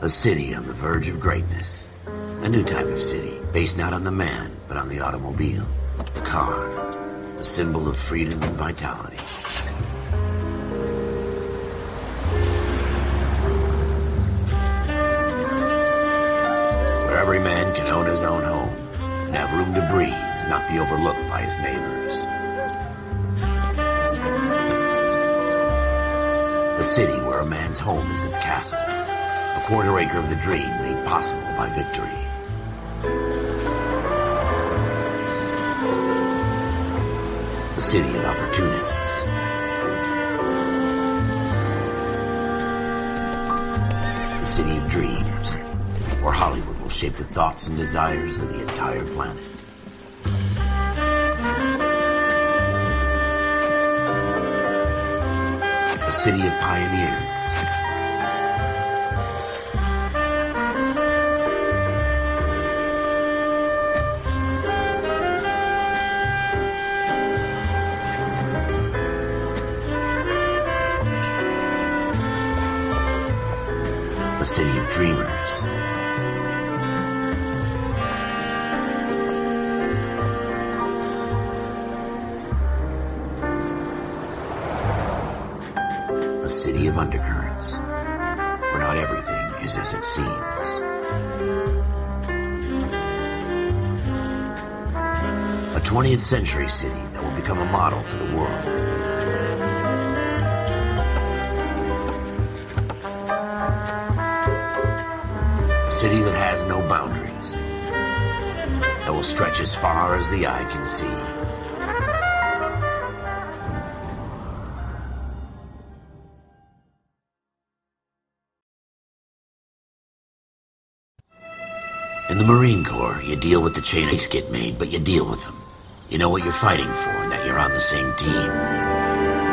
A city on the verge of greatness. A new type of city, based not on the man, but on the automobile. The car. The symbol of freedom and vitality. Where every man can own his own home, and have room to breathe, and not be overlooked by his neighbors. A city where a man's home is his castle. A quarter acre of the dream made possible by victory. A city of opportunists. A city of dreams, where Hollywood will shape the thoughts and desires of the entire planet. A city of pioneers. A city of dreamers. A city of undercurrents, where not everything is as it seems. A 20th century city that will become a model for the world. A city that has no boundaries, that will stretch as far as the eye can see. In the Marine Corps, you deal with the chains get made, but you deal with them. You know what you're fighting for and that you're on the same team.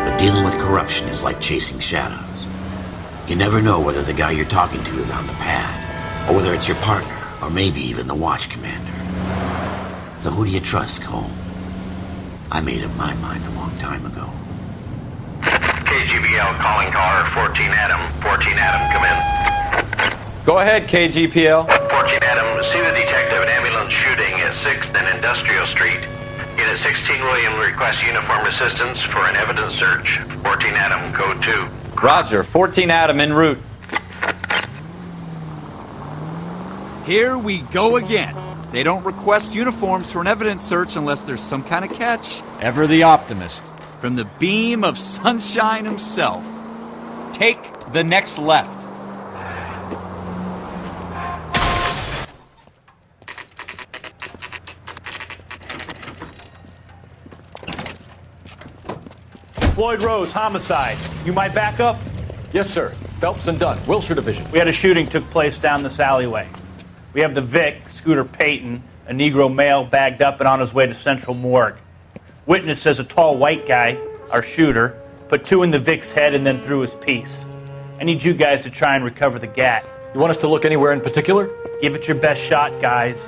But dealing with corruption is like chasing shadows. You never know whether the guy you're talking to is on the pad, or whether it's your partner, or maybe even the watch commander. So who do you trust, Cole? I made up my mind a long time ago. KGBL calling caller 14 Adam. 14 Adam, come in. Go ahead, KGPL. 14 Adam, see the detective at ambulance shooting at 6th and Industrial Street. Unit 16 William requests uniform assistance for an evidence search. 14 Adam, code 2. Roger, 14 Adam en route. Here we go again. They don't request uniforms for an evidence search unless there's some kind of catch. Ever the optimist. From the beam of sunshine himself. Take the next left. Floyd Rose, homicide. You might back up? Yes, sir. Phelps and Dunn, Wilshire Division. We had a shooting took place down this alleyway. We have the Vic, Scooter Payton, a Negro male bagged up and on his way to Central Morgue. Witness says a tall white guy, our shooter, put 2 in the Vic's head and then threw his piece. I need you guys to try and recover the gat. You want us to look anywhere in particular? Give it your best shot, guys.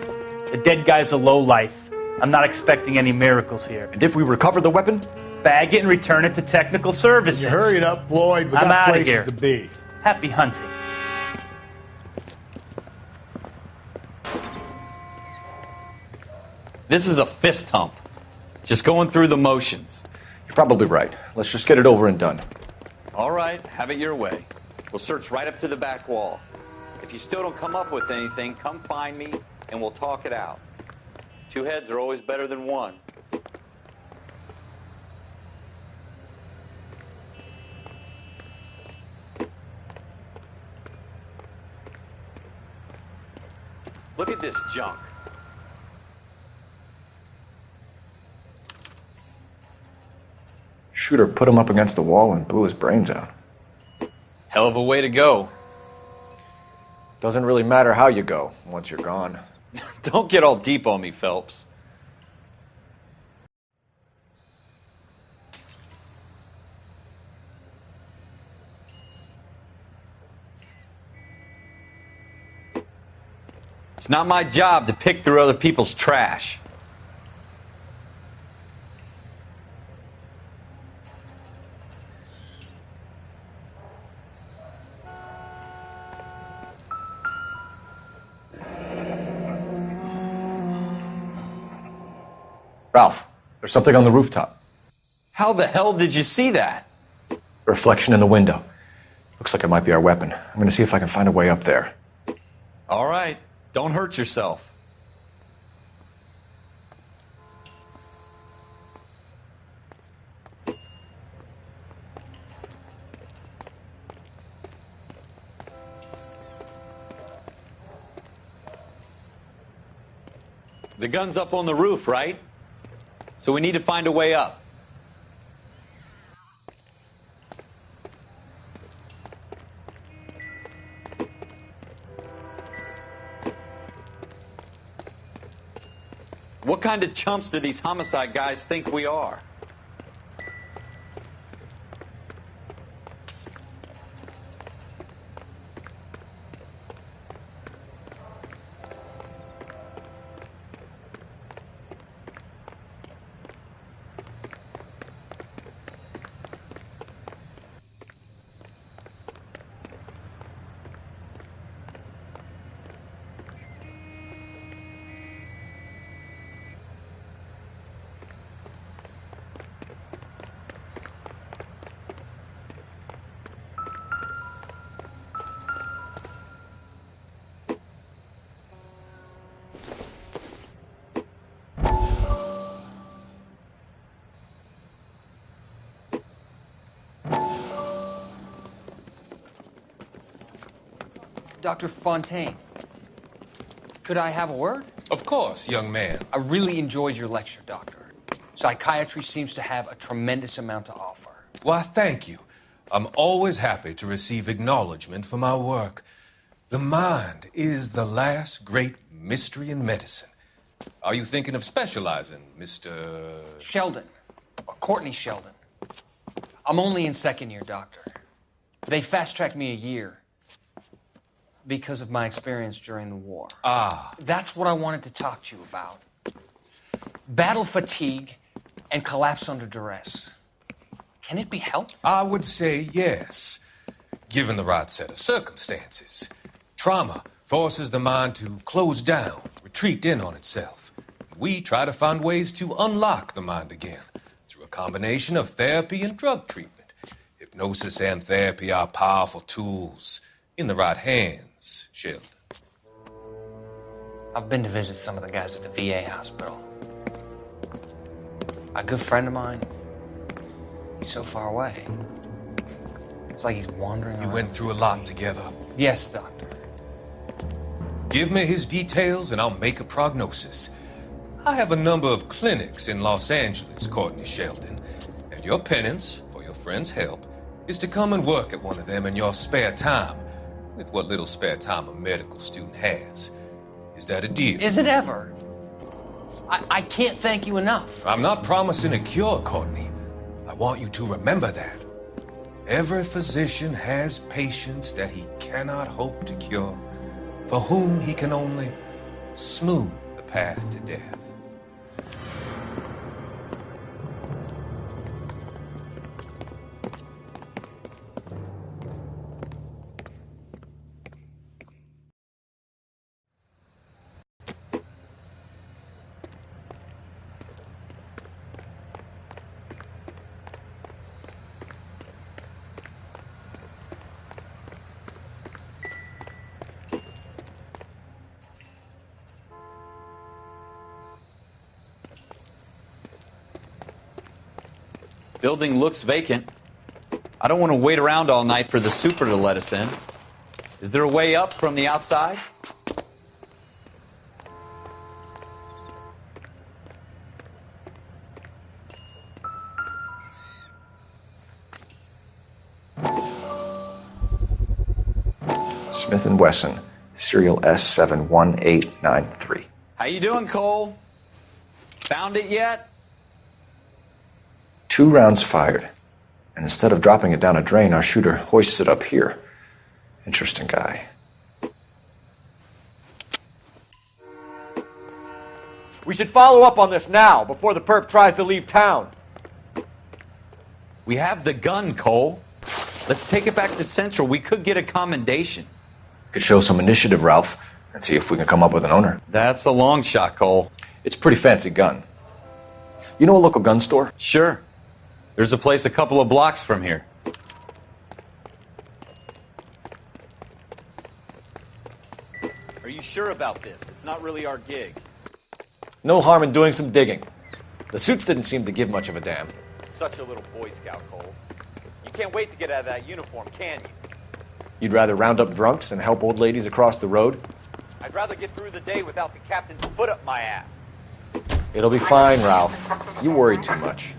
The dead guy's a lowlife. I'm not expecting any miracles here. And if we recover the weapon? Bag it and return it to technical services. You hurry it up, Floyd. We I'm got outta places here. to be. Happy hunting. This is a fist hump. Just going through the motions. You're probably right. Let's just get it over and done. All right, have it your way. We'll search right up to the back wall. If you still don't come up with anything, come find me and we'll talk it out. 2 heads are always better than 1. Look at this junk. Shooter put him up against the wall and blew his brains out. Hell of a way to go. Doesn't really matter how you go once you're gone. Don't get all deep on me, Phelps. It's not my job to pick through other people's trash. Ralph, there's something on the rooftop. How the hell did you see that? A reflection in the window. Looks like it might be our weapon. I'm going to see if I can find a way up there. All right, don't hurt yourself. The gun's up on the roof, right? So we need to find a way up. What kind of chumps do these homicide guys think we are? Dr. Fontaine, could I have a word? Of course, young man. I really enjoyed your lecture, Doctor. Psychiatry seems to have a tremendous amount to offer. Why, thank you. I'm always happy to receive acknowledgement for my work. The mind is the last great mystery in medicine. Are you thinking of specializing, Mr. Sheldon, or Courtney Sheldon. I'm only in second year, Doctor. They fast-tracked me a year because of my experience during the war. Ah. That's what I wanted to talk to you about. Battle fatigue and collapse under duress. Can it be helped? I would say yes, given the right set of circumstances. Trauma forces the mind to close down, retreat in on itself. We try to find ways to unlock the mind again through a combination of therapy and drug treatment. Hypnosis and therapy are powerful tools in the right hands, Sheldon. I've been to visit some of the guys at the VA hospital. A good friend of mine, he's so far away. It's like he's wandering around. You went through a lot together. Yes, Doctor. Give me his details and I'll make a prognosis. I have a number of clinics in Los Angeles, Courtney Sheldon, and your penance, for your friend's help, is to come and work at one of them in your spare time, with what little spare time a medical student has. Is that a deal? Is it ever? I can't thank you enough. I'm not promising a cure, Courtney. I want you to remember that. Every physician has patients that he cannot hope to cure, for whom he can only smooth the path to death. Building looks vacant. I don't want to wait around all night for the super to let us in. Is there a way up from the outside? Smith & Wesson, serial S71893. How you doing, Cole? Found it yet? 2 rounds fired, and instead of dropping it down a drain, our shooter hoists it up here. Interesting guy. We should follow up on this now, before the perp tries to leave town. We have the gun, Cole. Let's take it back to Central. We could get a commendation. Could show some initiative, Ralph, and see if we can come up with an owner. That's a long shot, Cole. It's a pretty fancy gun. You know a local gun store? Sure. There's a place a couple of blocks from here. Are you sure about this? It's not really our gig. No harm in doing some digging. The suits didn't seem to give much of a damn. Such a little Boy Scout, Cole. You can't wait to get out of that uniform, can you? You'd rather round up drunks and help old ladies across the road? I'd rather get through the day without the captain's foot up my ass. It'll be fine, Ralph. You worry too much.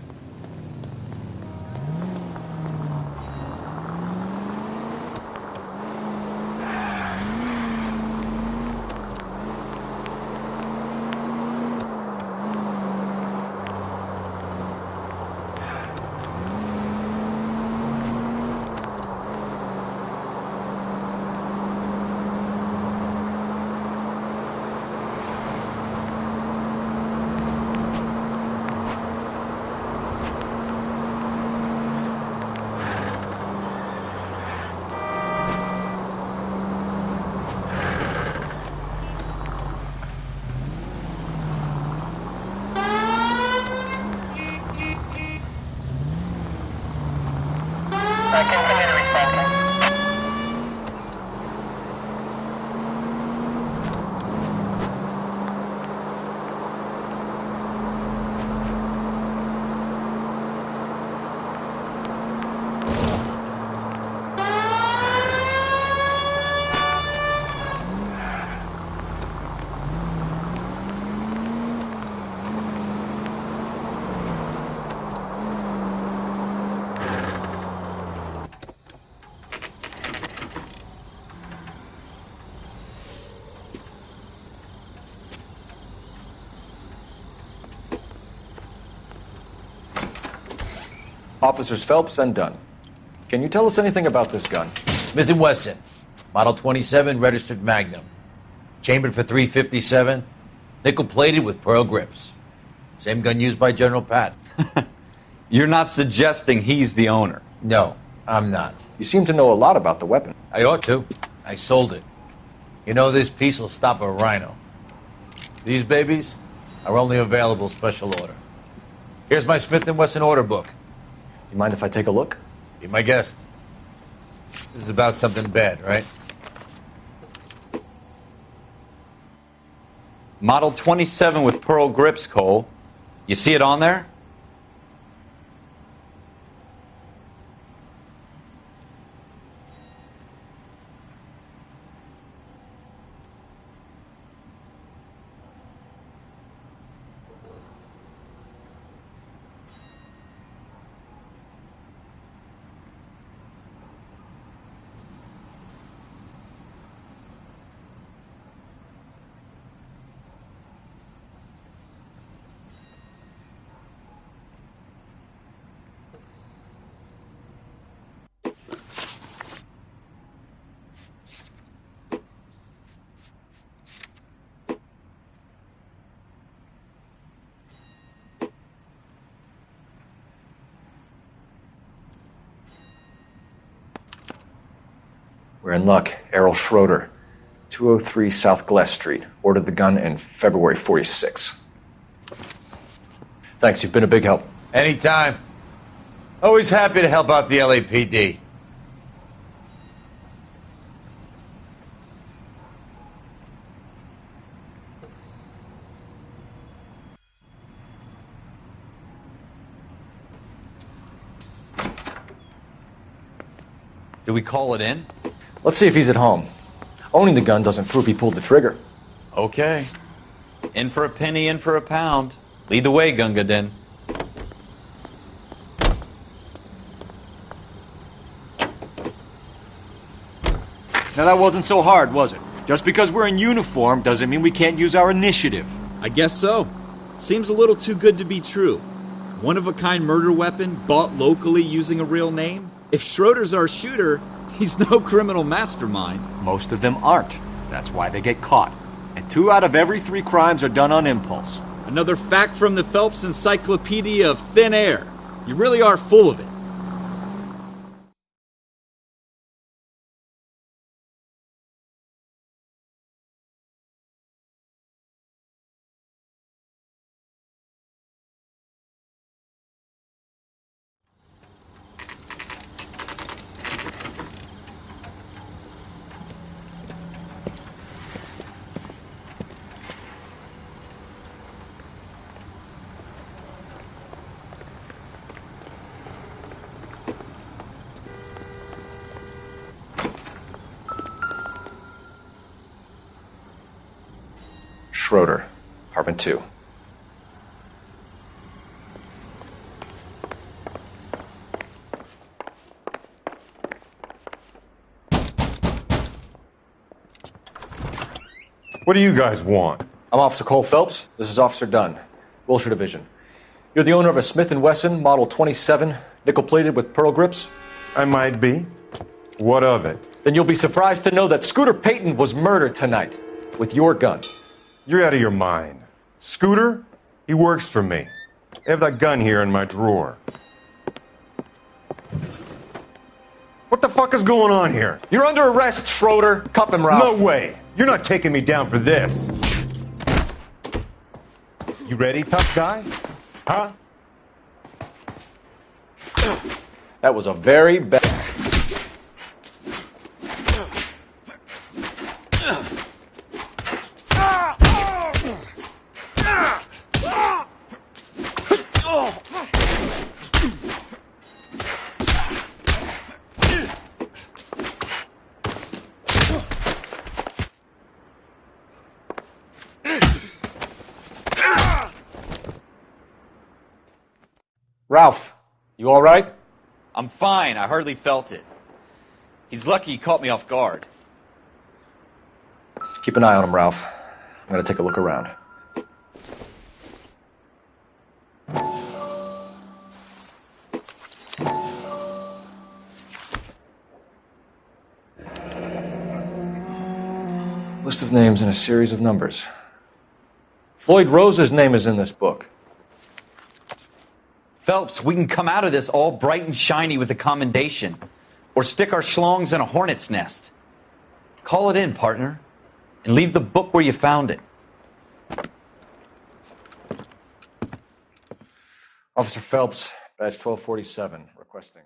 Officers Phelps and Dunn. Can you tell us anything about this gun? Smith & Wesson, Model 27, registered Magnum. Chambered for .357, nickel-plated with pearl grips. Same gun used by General Pat. You're not suggesting he's the owner? No, I'm not. You seem to know a lot about the weapon. I ought to. I sold it. You know, this piece will stop a rhino. These babies are only available special order. Here's my Smith & Wesson order book. You mind if I take a look? Be my guest. This is about something bad, right? Model 27 with pearl grips, Cole. You see it on there? We're in luck. Errol Schroeder, 203 South Glass Street. Ordered the gun in February '46. Thanks, you've been a big help. Anytime. Always happy to help out the LAPD. Do we call it in? Let's see if he's at home. Owning the gun doesn't prove he pulled the trigger. Okay. In for a penny, in for a pound. Lead the way, Gunga Din. Now that wasn't so hard, was it? Just because we're in uniform doesn't mean we can't use our initiative. I guess so. Seems a little too good to be true. One-of-a-kind murder weapon bought locally using a real name? If Schroeder's our shooter, he's no criminal mastermind. Most of them aren't. That's why they get caught. And 2 out of every 3 crimes are done on impulse. Another fact from the Phelps Encyclopedia of Thin Air. You really are full of it. Schroeder, apartment 2. What do you guys want? I'm Officer Cole Phelps. This is Officer Dunn, Wilshire Division. You're the owner of a Smith & Wesson Model 27, nickel-plated with pearl grips? I might be. What of it? Then you'll be surprised to know that Scooter Payton was murdered tonight with your gun. You're out of your mind. Scooter? He works for me. I have that gun here in my drawer. What the fuck is going on here? You're under arrest, Schroeder. Cuff him, Ralph. No way. You're not taking me down for this. You ready, tough guy? Huh? That was a very bad... Ralph, you all right? I'm fine. I hardly felt it. He's lucky he caught me off guard. Keep an eye on him, Ralph. I'm going to take a look around. List of names and a series of numbers. Floyd Rose's name is in this book. Phelps, we can come out of this all bright and shiny with a commendation. Or stick our schlongs in a hornet's nest. Call it in, partner. And leave the book where you found it. Officer Phelps, badge 1247, requesting.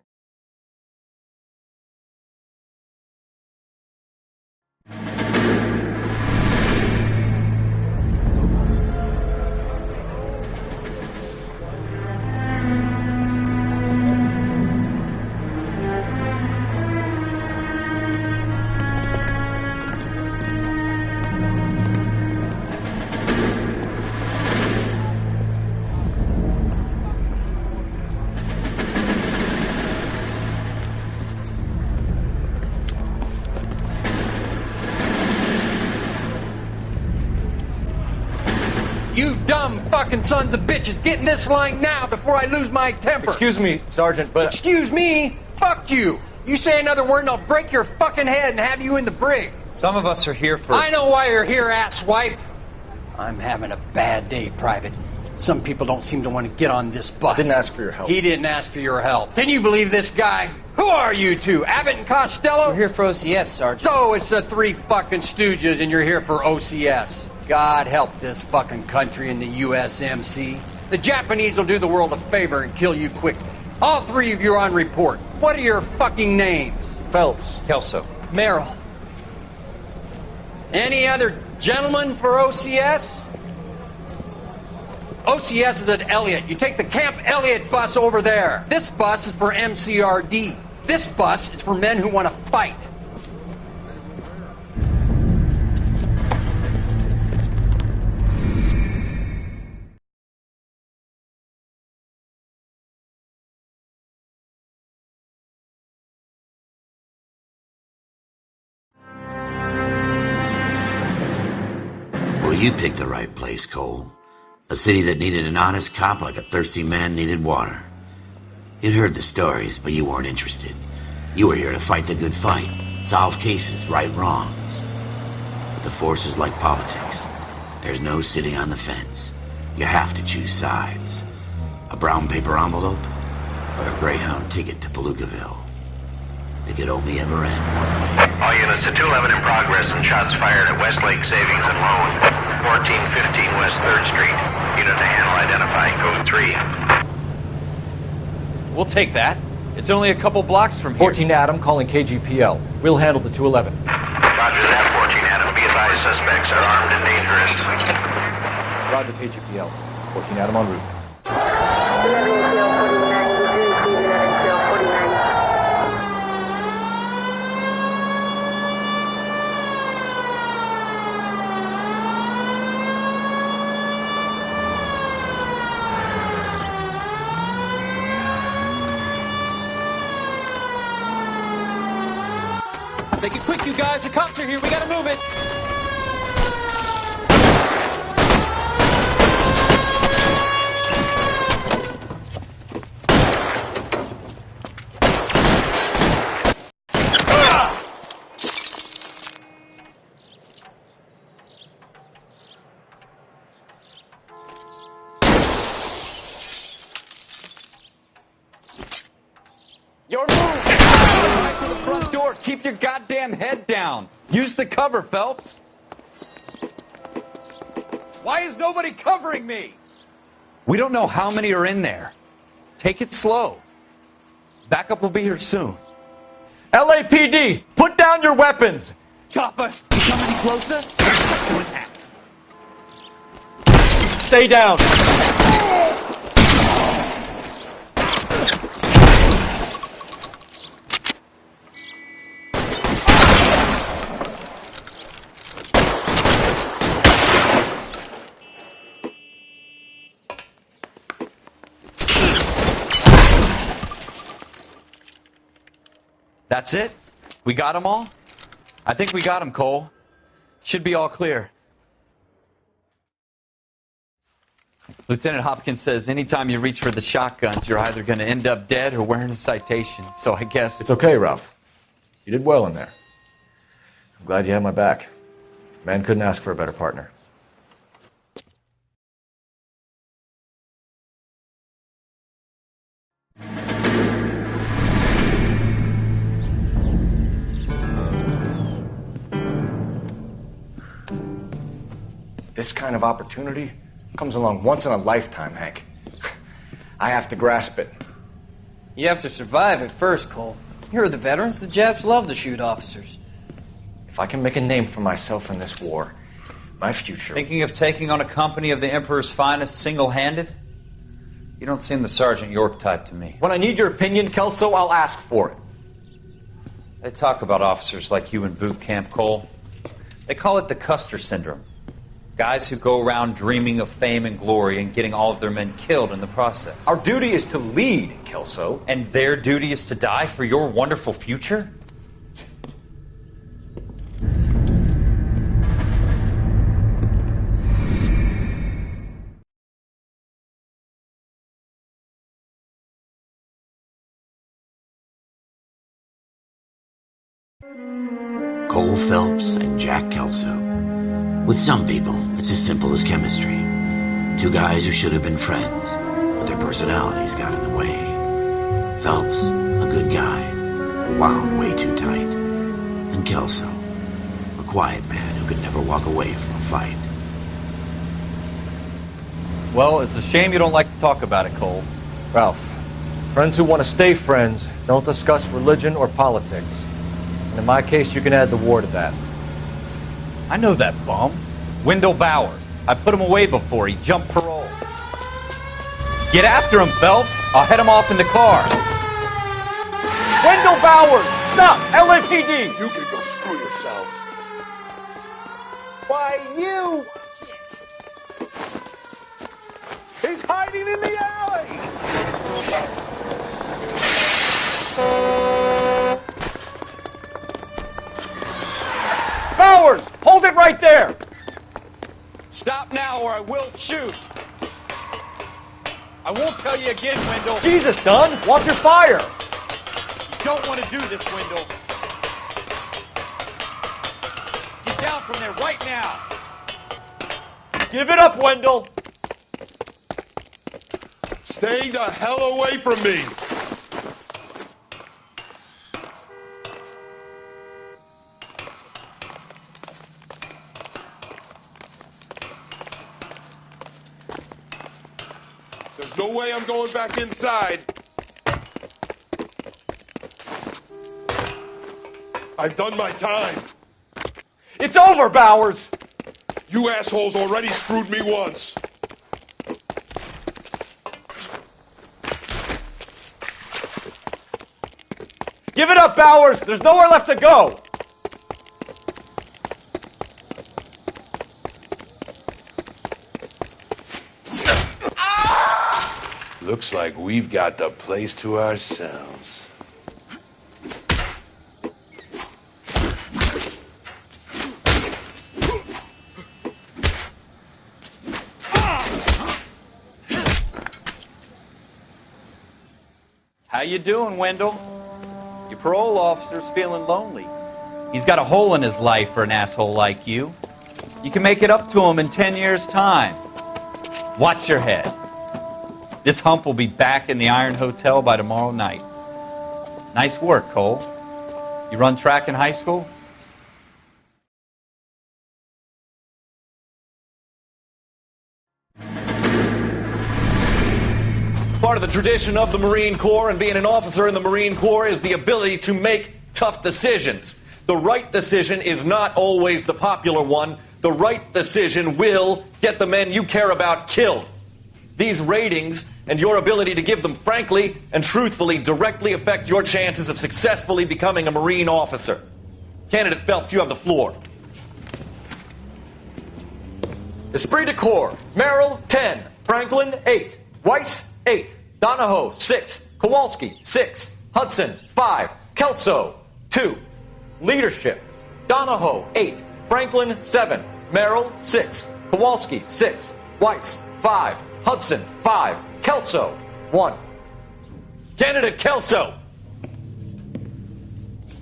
You dumb fucking sons of bitches, get in this line now before I lose my temper. Excuse me, Sergeant, but... Excuse me? Fuck you. You say another word and I'll break your fucking head and have you in the brig. Some of us are here for... I know why you're here, asswipe. I'm having a bad day, Private. Some people don't seem to want to get on this bus. I didn't ask for your help. He didn't ask for your help. Can you believe this guy? Who are you two? Abbott and Costello? We're here for OCS, Sergeant. So it's the three fucking stooges and you're here for OCS. God help this fucking country and the USMC. The Japanese will do the world a favor and kill you quickly. All three of you are on report. What are your fucking names? Phelps. Kelso. Merrill. Any other gentlemen for OCS? OCS is at Elliott. You take the Camp Elliott bus over there. This bus is for MCRD. This bus is for men who want to fight. Well, you picked the right place, Cole. A city that needed an honest cop like a thirsty man needed water. You'd heard the stories, but you weren't interested. You were here to fight the good fight, solve cases, right wrongs. But the force is like politics. There's no sitting on the fence. You have to choose sides. A brown paper envelope or a Greyhound ticket to Palookaville. It could only ever end one way. All units to 211 in progress and shots fired at Westlake Savings and Loan, 1415 West 3rd Street. Unit to handle identifying code 3. We'll take that. It's only a couple blocks from here. 14 Adam calling KGPL. We'll handle the 211. Roger that, 14 Adam. Be advised, suspects are armed and dangerous. Roger KGPL. 14 Adam en route. Make it quick, you guys. The cops are here. We gotta move it. Your move! Try for the front door. Keep your goddamn head down. Use the cover, Phelps. Why is nobody covering me? We don't know how many are in there. Take it slow. Backup will be here soon. LAPD, put down your weapons! Chopper, you come any closer? Stay down. That's it? We got them all? I think we got them, Cole. Should be all clear. Lieutenant Hopkins says anytime you reach for the shotguns, you're either going to end up dead or wearing a citation. So I guess... It's okay, Ralph. You did well in there. I'm glad you had my back. Man couldn't ask for a better partner. This kind of opportunity comes along once in a lifetime, Hank. I have to grasp it. You have to survive it first, Cole. Here are the veterans. The Japs love to shoot officers. If I can make a name for myself in this war, my future... Thinking of taking on a company of the Emperor's finest single-handed? You don't seem the Sergeant York type to me. When I need your opinion, Kelso, I'll ask for it. They talk about officers like you in boot camp, Cole. They call it the Custer Syndrome. Guys who go around dreaming of fame and glory and getting all of their men killed in the process. Our duty is to lead, Kelso. And their duty is to die for your wonderful future? Cole Phelps and Jack Kelso. With some people, it's as simple as chemistry. Two guys who should have been friends, but their personalities got in the way. Phelps, a good guy, wound way too tight. And Kelso, a quiet man who could never walk away from a fight. Well, it's a shame you don't like to talk about it, Cole. Ralph, friends who want to stay friends don't discuss religion or politics. And in my case, you can add the war to that. I know that bum. Wendell Bowers. I put him away before. He jumped parole. Get after him, Phelps. I'll head him off in the car. Wendell Bowers! Stop! LAPD! You can go screw yourselves. Why, you... He's hiding in the alley! Bowers! Hold it right there! Stop now or I will shoot. I won't tell you again, Wendell. Jesus, Dunn! Watch your fire! You don't want to do this, Wendell. Get down from there right now. Give it up, Wendell! Stay the hell away from me! There's no way I'm going back inside. I've done my time. It's over, Bowers! You assholes already screwed me once. Give it up, Bowers! There's nowhere left to go! Looks like we've got the place to ourselves. How you doing, Wendell? Your parole officer's feeling lonely. He's got a hole in his life for an asshole like you. You can make it up to him in 10 years' time. Watch your head. This hump will be back in the Iron Hotel by tomorrow night. Nice work, Cole. You run track in high school? Part of the tradition of the Marine Corps and being an officer in the Marine Corps is the ability to make tough decisions. The right decision is not always the popular one. The right decision will get the men you care about killed. These ratings and your ability to give them frankly and truthfully directly affect your chances of successfully becoming a Marine officer. Candidate Phelps, you have the floor. Esprit de Corps, Merrill, 10. Franklin, 8. Weiss, 8. Donahoe, 6. Kowalski, 6. Hudson, 5. Kelso, 2. Leadership, Donahoe, 8. Franklin, 7. Merrill, 6. Kowalski, 6. Weiss, 5. Hudson, 5. Kelso, 1. Candidate Kelso!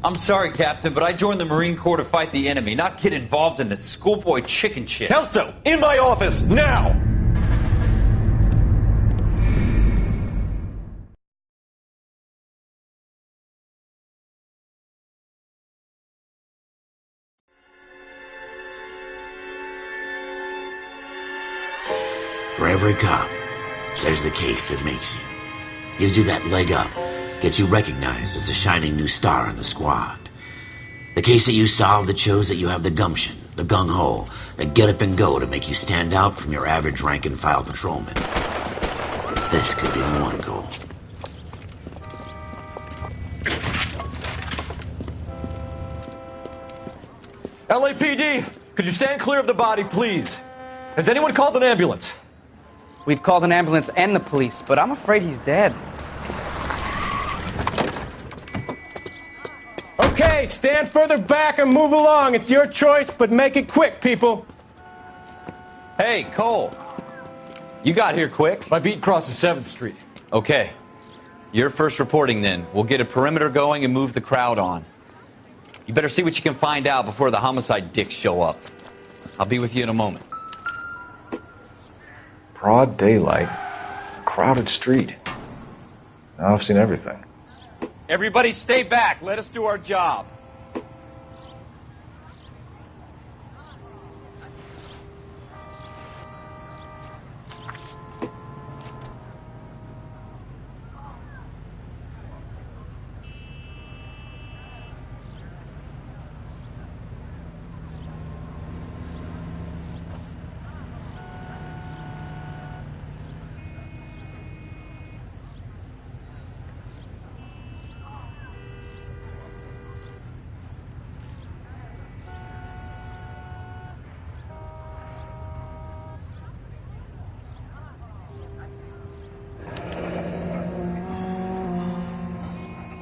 I'm sorry, Captain, but I joined the Marine Corps to fight the enemy, not get involved in this schoolboy chicken shit. Kelso, in my office, now! For every cop, there's the case that makes you. Gives you that leg up. Gets you recognized as the shining new star in the squad. The case that you solve that shows that you have the gumption, the gung-ho, the get up and go to make you stand out from your average rank-and-file patrolman. This could be the one, Cole. LAPD, could you stand clear of the body, please? Has anyone called an ambulance? We've called an ambulance and the police, but I'm afraid he's dead. Okay, stand further back and move along. It's your choice, but make it quick, people. Hey, Cole. You got here quick. My beat crosses 7th Street. Okay. You're first reporting then. We'll get a perimeter going and move the crowd on. You better see what you can find out before the homicide dicks show up. I'll be with you in a moment. Broad daylight, crowded street. Now I've seen everything. Everybody stay back. Let us do our job.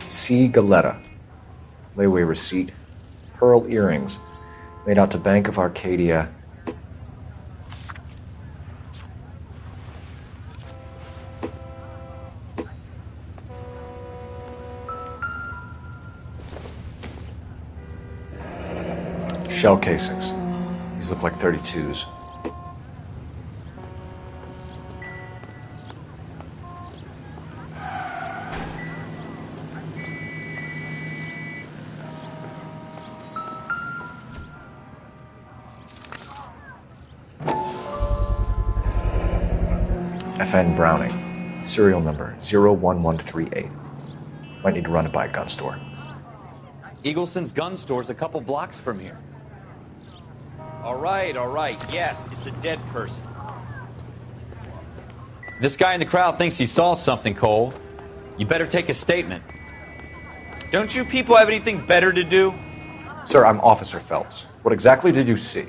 C. Galetta. Layaway receipt. Pearl earrings. Made out to Bank of Arcadia. Shell casings. These look like 32s. FN Browning, serial number 01138. Might need to run it by a gun store. Eagleson's gun store's a couple blocks from here. All right. Yes, it's a dead person. This guy in the crowd thinks he saw something, Cole. You better take a statement. Don't you people have anything better to do? Sir, I'm Officer Phelps. What exactly did you see?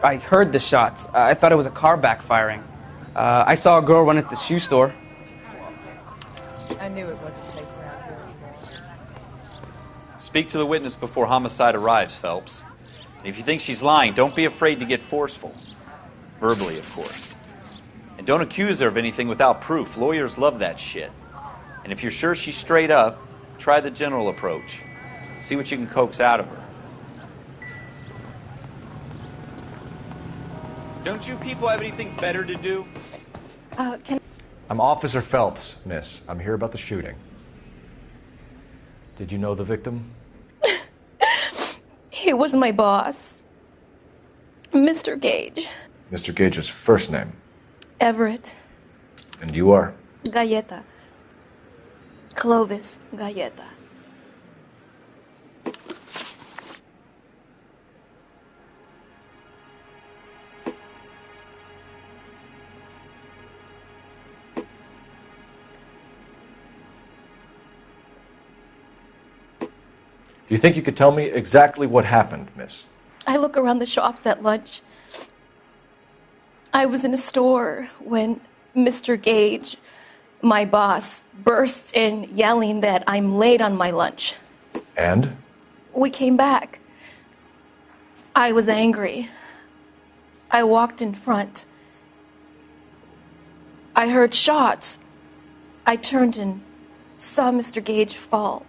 I heard the shots. I thought it was a car backfiring. I saw a girl run at the shoe store. I knew it wasn't safe around here anymore. Speak to the witness before homicide arrives, Phelps. And if you think she's lying, don't be afraid to get forceful. Verbally, of course. And don't accuse her of anything without proof. Lawyers love that shit. And And if you're sure she's straight up, try the general approach. See what you can coax out of her. Don't you people have anything better to do? I'm Officer Phelps, miss. I'm here about the shooting. Did you know the victim? He was my boss, Mr. Gage. Mr. Gage's first name. Everett. And you are? Galleta. Clovis Galleta. Do you think you could tell me exactly what happened, miss? I look around the shops at lunch. I was in a store when Mr. Gage, my boss, bursts in yelling that I'm late on my lunch. And? We came back. I was angry. I walked in front. I heard shots. I turned and saw Mr. Gage fall.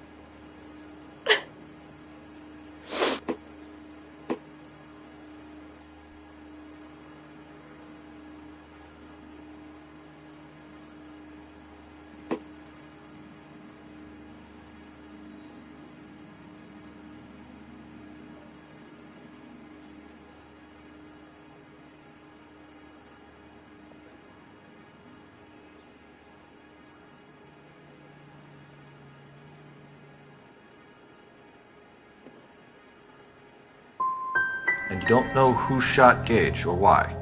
And you don't know who shot Gage or why?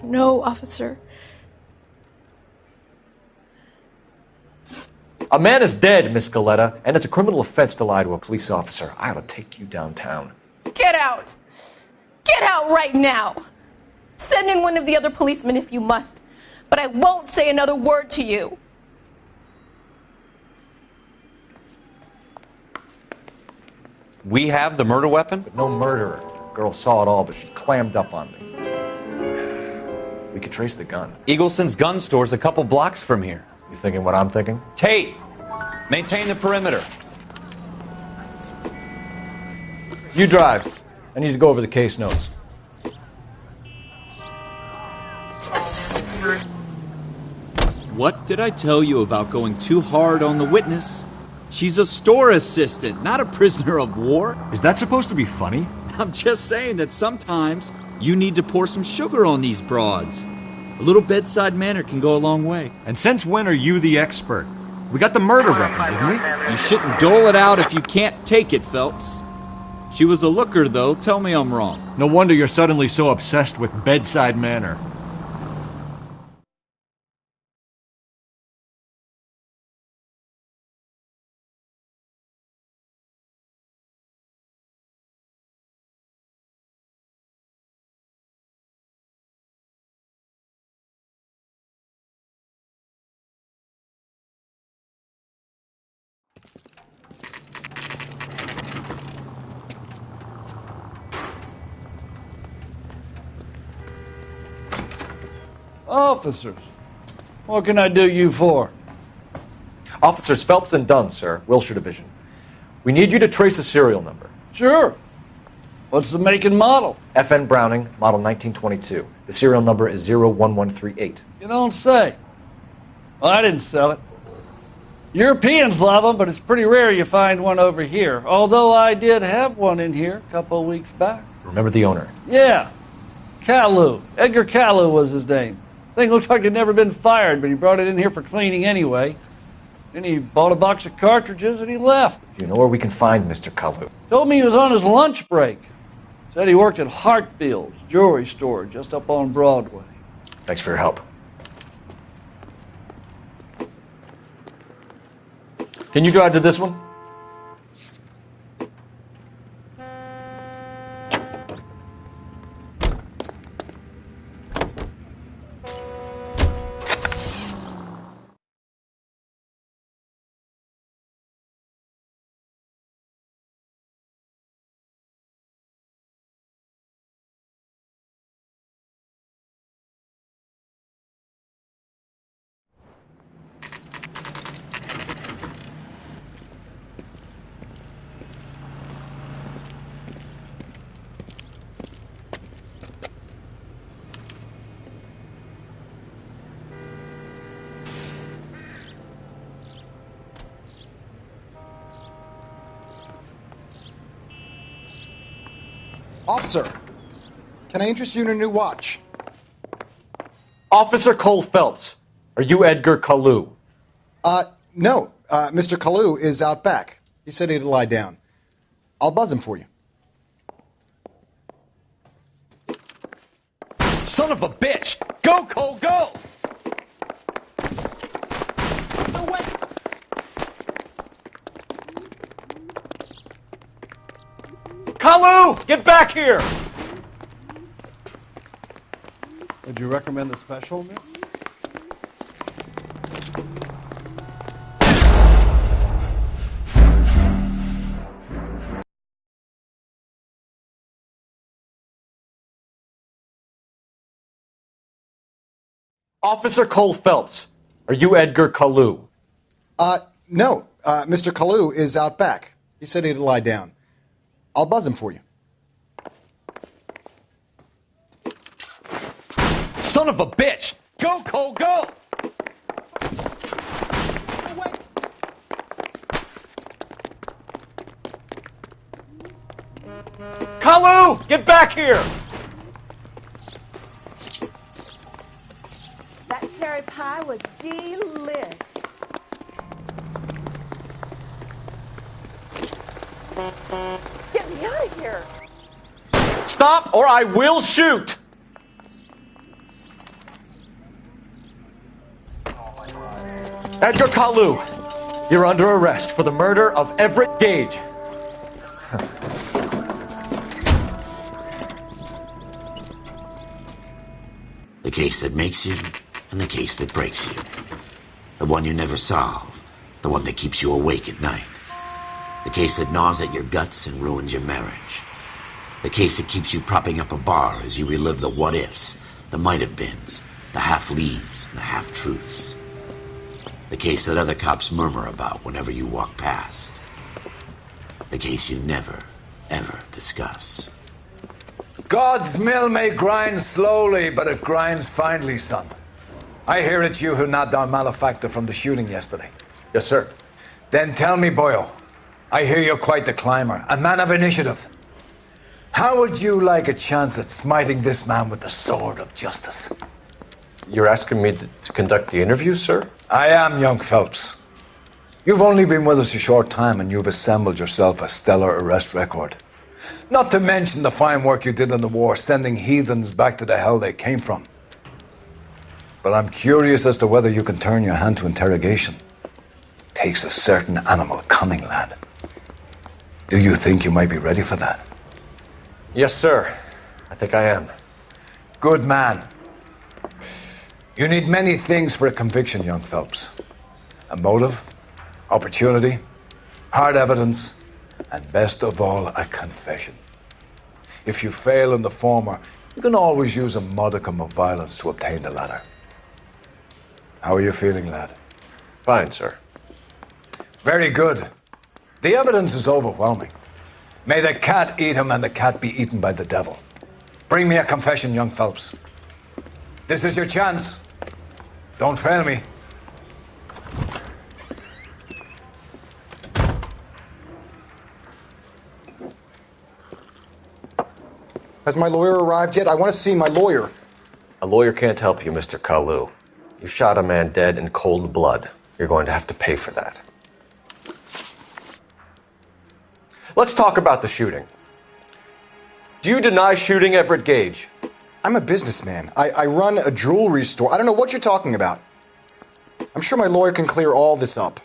No, officer. A man is dead, Miss Galletta, and it's a criminal offense to lie to a police officer. I ought to take you downtown. Get out! Get out right now! Send in one of the other policemen if you must, but I won't say another word to you. We have the murder weapon? But no murderer. Girl saw it all, but she clammed up on me. We could trace the gun. Eagleson's gun store's a couple blocks from here. You thinking what I'm thinking? Tate, maintain the perimeter. You drive. I need to go over the case notes. What did I tell you about going too hard on the witness? She's a store assistant, not a prisoner of war. Is that supposed to be funny? I'm just saying that sometimes you need to pour some sugar on these broads. A little bedside manner can go a long way. And since when are you the expert? We got the murder weapon, didn't we? You shouldn't dole it out if you can't take it, Phelps. She was a looker, though. Tell me I'm wrong. No wonder you're suddenly so obsessed with bedside manner. Officers, what can I do you for? Officers Phelps and Dunn, sir, Wilshire Division. We need you to trace a serial number. Sure. What's the make and model? FN Browning, model 1922. The serial number is 01138. You don't say. Well, I didn't sell it. Europeans love them, but it's pretty rare you find one over here. Although I did have one in here a couple of weeks back. Remember the owner? Yeah. Caillou. Edgar Caillou was his name. Thing looked like he'd never been fired, but he brought it in here for cleaning anyway. Then he bought a box of cartridges and he left. Do you know where we can find Mr. Caillou? Told me he was on his lunch break. Said he worked at Hartfield's jewelry store just up on Broadway. Thanks for your help. Can you drive to this one? Officer, can I interest you in a new watch? Officer Cole Phelps, are you Edgar Kalu? No. Mr. Kalu is out back. He said he'd lie down. I'll buzz him for you. Son of a bitch! Go, Cole, go! No way! Kalu! Get back here! Would you recommend the special, miss? Officer Cole Phelps, are you Edgar Kalu? No. Mr. Kalu is out back. He said he'd lie down. I'll buzz him for you. Son of a bitch! Go, Cole, go! Kalu! Get back here! That cherry pie was delish. Get me out of here. Stop or I will shoot! Edgar Kalu, you're under arrest for the murder of Everett Gage. The case that makes you and the case that breaks you. The one you never solve. The one that keeps you awake at night. The case that gnaws at your guts and ruins your marriage. The case that keeps you propping up a bar as you relive the what-ifs, the might-have-beens, the half-leaves, and the half-truths. The case that other cops murmur about whenever you walk past. The case you never, ever discuss. God's mill may grind slowly, but it grinds finely, son. I hear it's you who nabbed our malefactor from the shooting yesterday. Yes, sir. Then tell me, boyo, I hear you're quite the climber, a man of initiative. How would you like a chance at smiting this man with the sword of justice? You're asking me to conduct the interview, sir? I am, young Phelps. You've only been with us a short time and you've assembled yourself a stellar arrest record. Not to mention the fine work you did in the war, sending heathens back to the hell they came from. But I'm curious as to whether you can turn your hand to interrogation. Takes a certain animal cunning, lad. Do you think you might be ready for that? Yes, sir. I think I am. Good man. You need many things for a conviction, young Phelps. A motive, opportunity, hard evidence, and best of all, a confession. If you fail in the former, you can always use a modicum of violence to obtain the latter. How are you feeling, lad? Fine, sir. Very good. The evidence is overwhelming. May the cat eat him and the cat be eaten by the devil. Bring me a confession, young Phelps. This is your chance. Don't fail me. Has my lawyer arrived yet? I want to see my lawyer. A lawyer can't help you, Mr. Kalu. You shot a man dead in cold blood. You're going to have to pay for that. Let's talk about the shooting. Do you deny shooting Everett Gage? I'm a businessman. I run a jewelry store. I don't know what you're talking about. I'm sure my lawyer can clear all this up.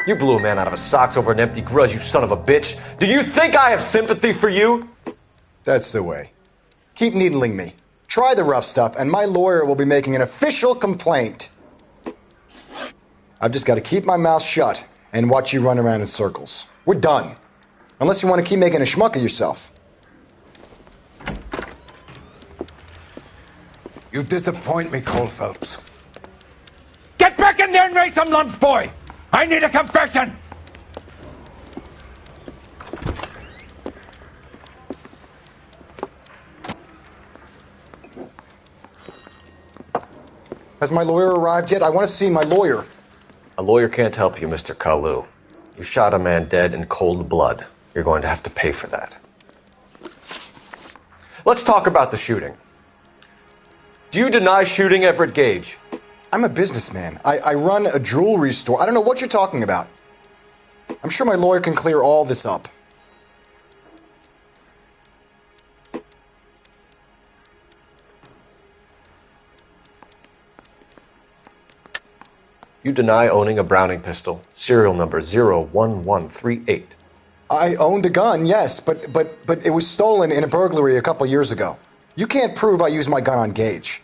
You blew a man out of his socks over an empty grudge, you son of a bitch. Do you think I have sympathy for you? That's the way. Keep needling me. Try the rough stuff, and my lawyer will be making an official complaint. I've just got to keep my mouth shut and watch you run around in circles. We're done. Unless you want to keep making a schmuck of yourself. You disappoint me, Cole Phelps. Get back in there and raise some lumps, boy! I need a confession! Has my lawyer arrived yet? I want to see my lawyer. A lawyer can't help you, Mr. Kalu. You shot a man dead in cold blood. You're going to have to pay for that. Let's talk about the shooting. Do you deny shooting Everett Gage? I'm a businessman. I run a jewelry store. I don't know what you're talking about. I'm sure my lawyer can clear all this up. You deny owning a Browning pistol, serial number 01138. I owned a gun, yes, but it was stolen in a burglary a couple years ago. You can't prove I used my gun on Gage.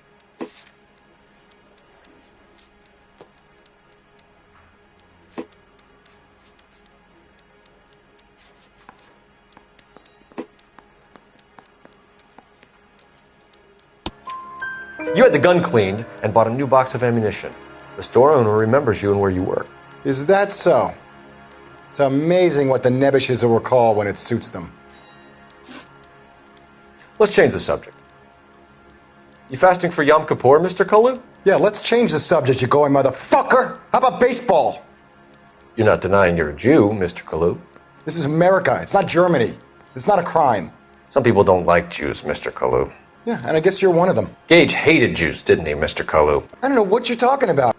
You had the gun cleaned and bought a new box of ammunition. The store owner remembers you and where you were. Is that so? It's amazing what the Nebbishes will recall when it suits them. Let's change the subject. You fasting for Yom Kippur, Mr. Kalu? Yeah, let's change the subject, you going motherfucker! How about baseball? You're not denying you're a Jew, Mr. Kalu. This is America. It's not Germany. It's not a crime. Some people don't like Jews, Mr. Kalu. Yeah, and I guess you're one of them. Gage hated Jews, didn't he, Mr. Kalu? I don't know what you're talking about.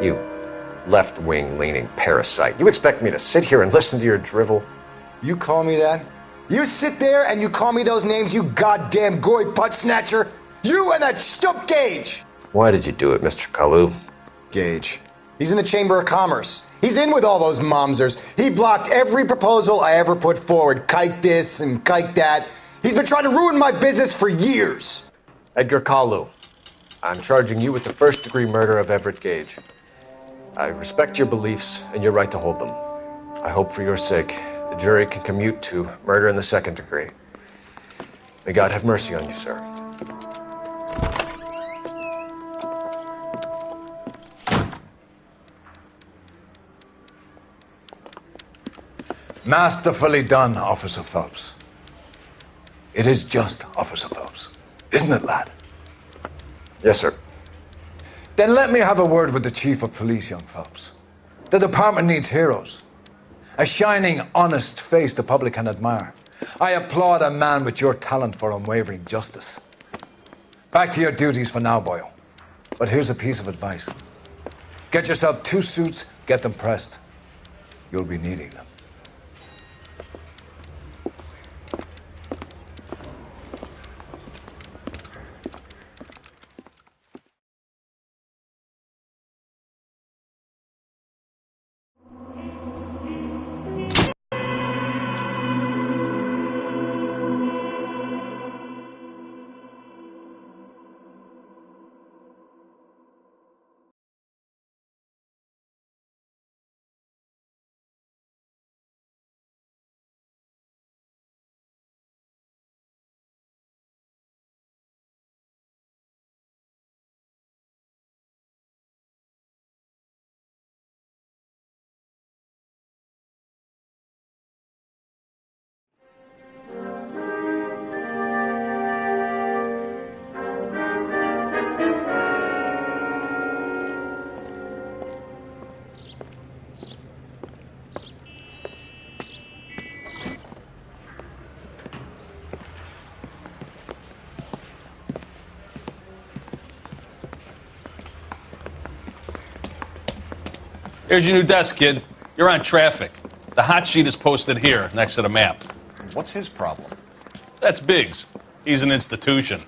You left-wing leaning parasite. You expect me to sit here and listen to your drivel? You call me that? You sit there and you call me those names, you goddamn goy butt snatcher? You and that stup Gage! Why did you do it, Mr. Kalu? Gage. He's in the Chamber of Commerce. He's in with all those momsers. He blocked every proposal I ever put forward. Kike this and kike that. He's been trying to ruin my business for years. Edgar Kalu, I'm charging you with the first-degree murder of Everett Gage. I respect your beliefs and your right to hold them. I hope for your sake the jury can commute to murder in the second degree. May God have mercy on you, sir. Masterfully done, Officer Phelps. It is just Officer Phelps. Isn't it, lad? Yes, sir. Then let me have a word with the Chief of Police, young Phelps. The department needs heroes. A shining, honest face the public can admire. I applaud a man with your talent for unwavering justice. Back to your duties for now, boyo. But here's a piece of advice. Get yourself 2 suits, get them pressed. You'll be needing them. Here's your new desk, kid. You're on traffic. The hot sheet is posted here, next to the map. What's his problem? That's Biggs. He's an institution.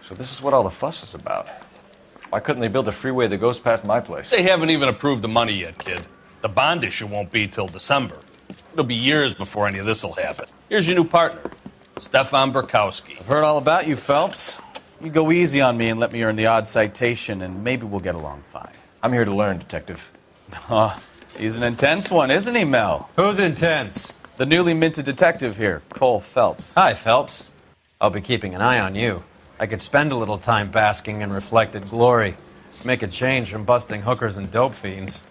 So this is what all the fuss is about. Why couldn't they build a freeway that goes past my place? They haven't even approved the money yet, kid. The bond issue won't be till December. It'll be years before any of this will happen. Here's your new partner, Stefan Burkowski. I've heard all about you, Phelps. You go easy on me and let me earn the odd citation, and maybe we'll get along fine. I'm here to learn, Detective. He's an intense one, isn't he, Mel? Who's intense? The newly minted detective here, Cole Phelps. Hi, Phelps. I'll be keeping an eye on you. I could spend a little time basking in reflected glory. Make a change from busting hookers and dope fiends.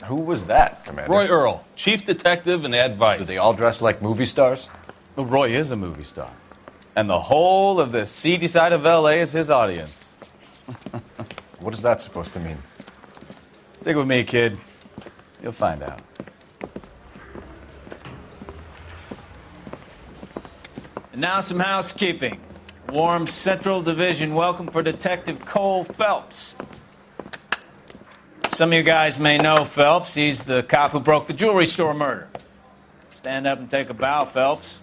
Who was that, Commander? Roy Earl, chief detective and advice. Do they all dress like movie stars? Well, Roy is a movie star. And the whole of the seedy side of L.A. is his audience. What is that supposed to mean? Stick with me, kid. You'll find out. And now some housekeeping. Warm Central Division welcome for Detective Cole Phelps. Some of you guys may know Phelps. He's the cop who broke the jewelry store murder. Stand up and take a bow, Phelps.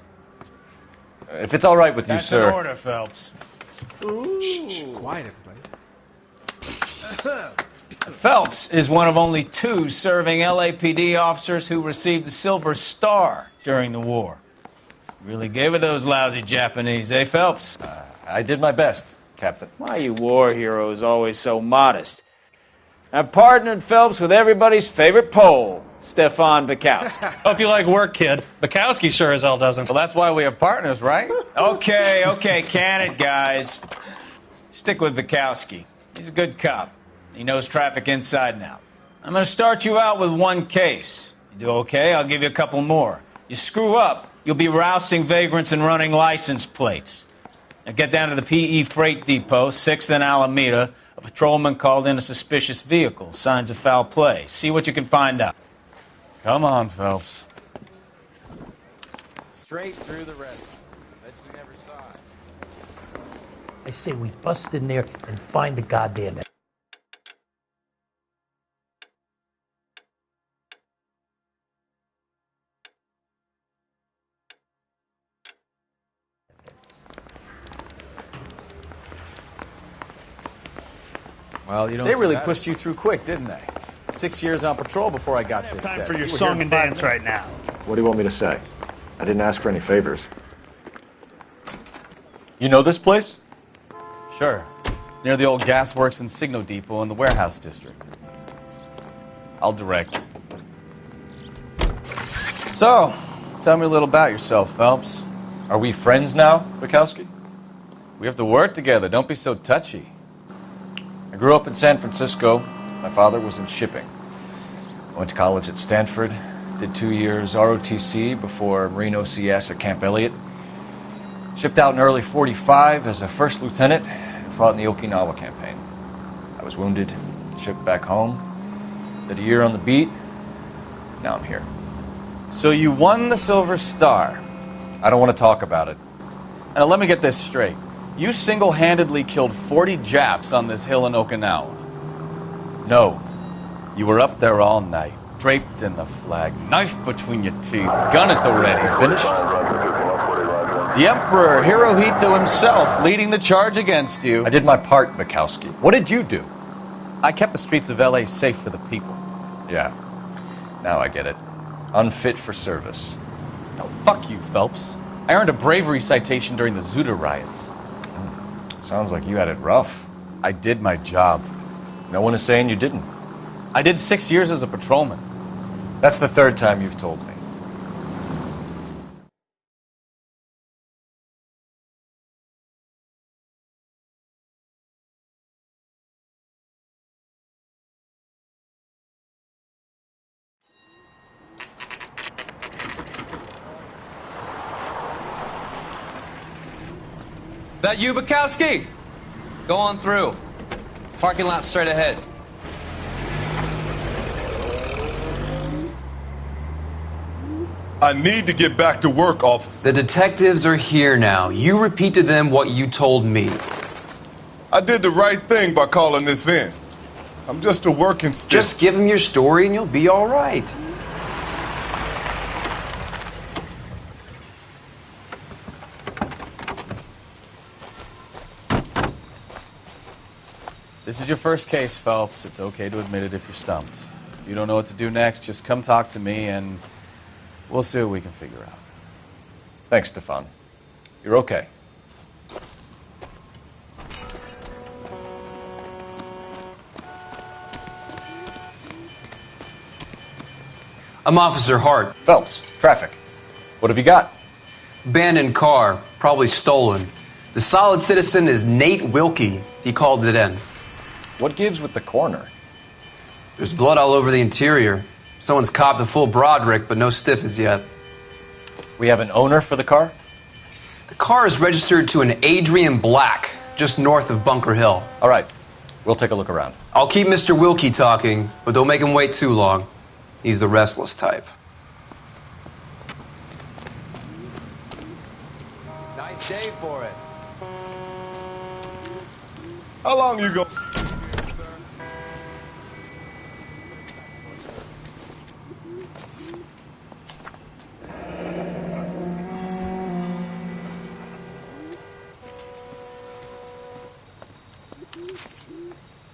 If it's all right with you, sir. That's an order, Phelps. Shh, quiet, everybody. Phelps is one of only 2 serving LAPD officers who received the Silver Star during the war. Really gave it those lousy Japanese, eh, Phelps? I did my best, Captain. Why you war heroes always so modest? I've partnered Phelps with everybody's favorite Pole, Stefan Burkowski. Hope you like work, kid. Bukowski sure as hell doesn't. Well, that's why we have partners, right? Okay, can it, guys. Stick with Burkowski. He's a good cop. He knows traffic inside and out. I'm going to start you out with 1 case. You do okay, I'll give you a couple more. You screw up, you'll be rousting vagrants and running license plates. Now get down to the PE Freight Depot, 6th and Alameda. A patrolman called in a suspicious vehicle. Signs of foul play. See what you can find out. Come on, Phelps. Straight through the red. Bet you never saw it. I say we bust in there and find the goddamn Well, you don't. They really pushed you through quick, didn't they? 6 years on patrol before I got this. Time desk. for your You were song here and in 5 dance right minutes. now. What do you want me to say? I didn't ask for any favors. You know this place? Sure. Near the old gasworks and signal depot in the warehouse district. I'll direct. So, tell me a little about yourself, Phelps. Are we friends now, Bukowski? We have to work together. Don't be so touchy. I grew up in San Francisco. My father was in shipping. I went to college at Stanford, did 2 years ROTC before Marine OCS at Camp Elliott. Shipped out in early '45 as a first lieutenant and fought in the Okinawa campaign. I was wounded, shipped back home, did a year on the beat. Now I'm here. So you won the Silver Star. I don't want to talk about it. Now let me get this straight. You single-handedly killed 40 Japs on this hill in Okinawa. No. You were up there all night, draped in the flag, knife between your teeth, gun at the ready. Finished? The Emperor Hirohito himself leading the charge against you. I did my part, Bukowski. What did you do? I kept the streets of L.A. safe for the people. Yeah. Now I get it. Unfit for service. No, fuck you, Phelps. I earned a bravery citation during the Zuda riots. Sounds like you had it rough. I did my job. No one is saying you didn't. I did 6 years as a patrolman. That's the 3rd time you've told me. That you, Bukowski? Go on through. Parking lot straight ahead. I need to get back to work, officer. The detectives are here now. You repeat to them what you told me. I did the right thing by calling this in. I'm just a working stick. Just give them your story and you'll be all right. This is your first case, Phelps. It's okay to admit it if you're stumped. If you don't know what to do next, just come talk to me and we'll see what we can figure out. Thanks, Stefan. You're okay. I'm Officer Hart. Phelps, traffic. What have you got? Abandoned car, probably stolen. The solid citizen is Nate Wilkie. He called it in. What gives with the coroner? There's blood all over the interior. Someone's copped a full Broderick, but no stiff as yet. We have an owner for the car? The car is registered to an Adrian Black, just north of Bunker Hill. All right, we'll take a look around. I'll keep Mr. Wilkie talking, but don't make him wait too long. He's the restless type. Nice day for it. How long you go?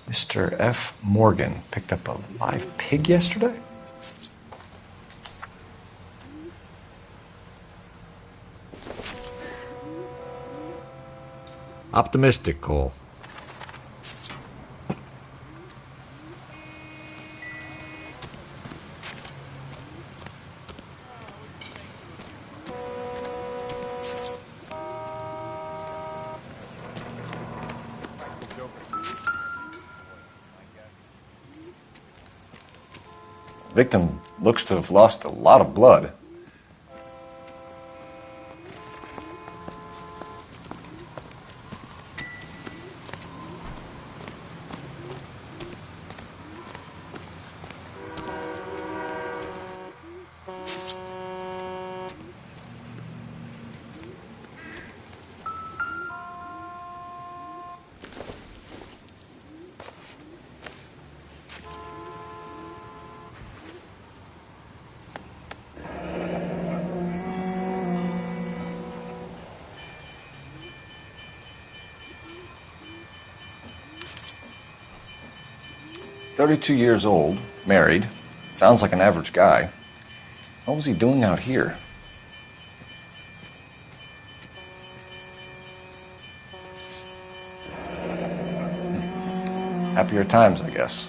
Mr. F. Morgan picked up a live pig yesterday? Optimistic, Cole. Victim looks to have lost a lot of blood. "32 years old, married. Sounds like an average guy. What was he doing out here?" Happier times, I guess.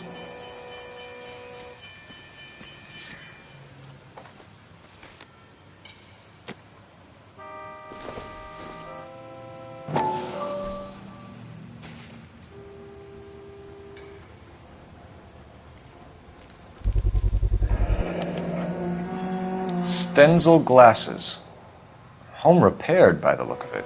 Stenzel glasses. Home repaired by the look of it.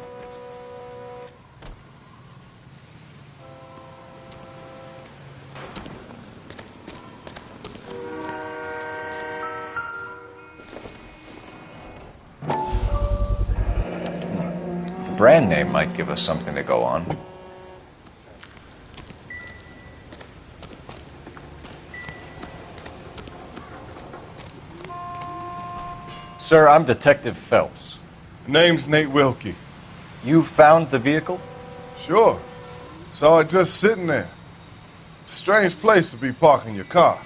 The brand name might give us something to go on. Sir, I'm Detective Phelps. Name's Nate Wilkie. You found the vehicle? Sure. Saw it just sitting there. Strange place to be parking your car.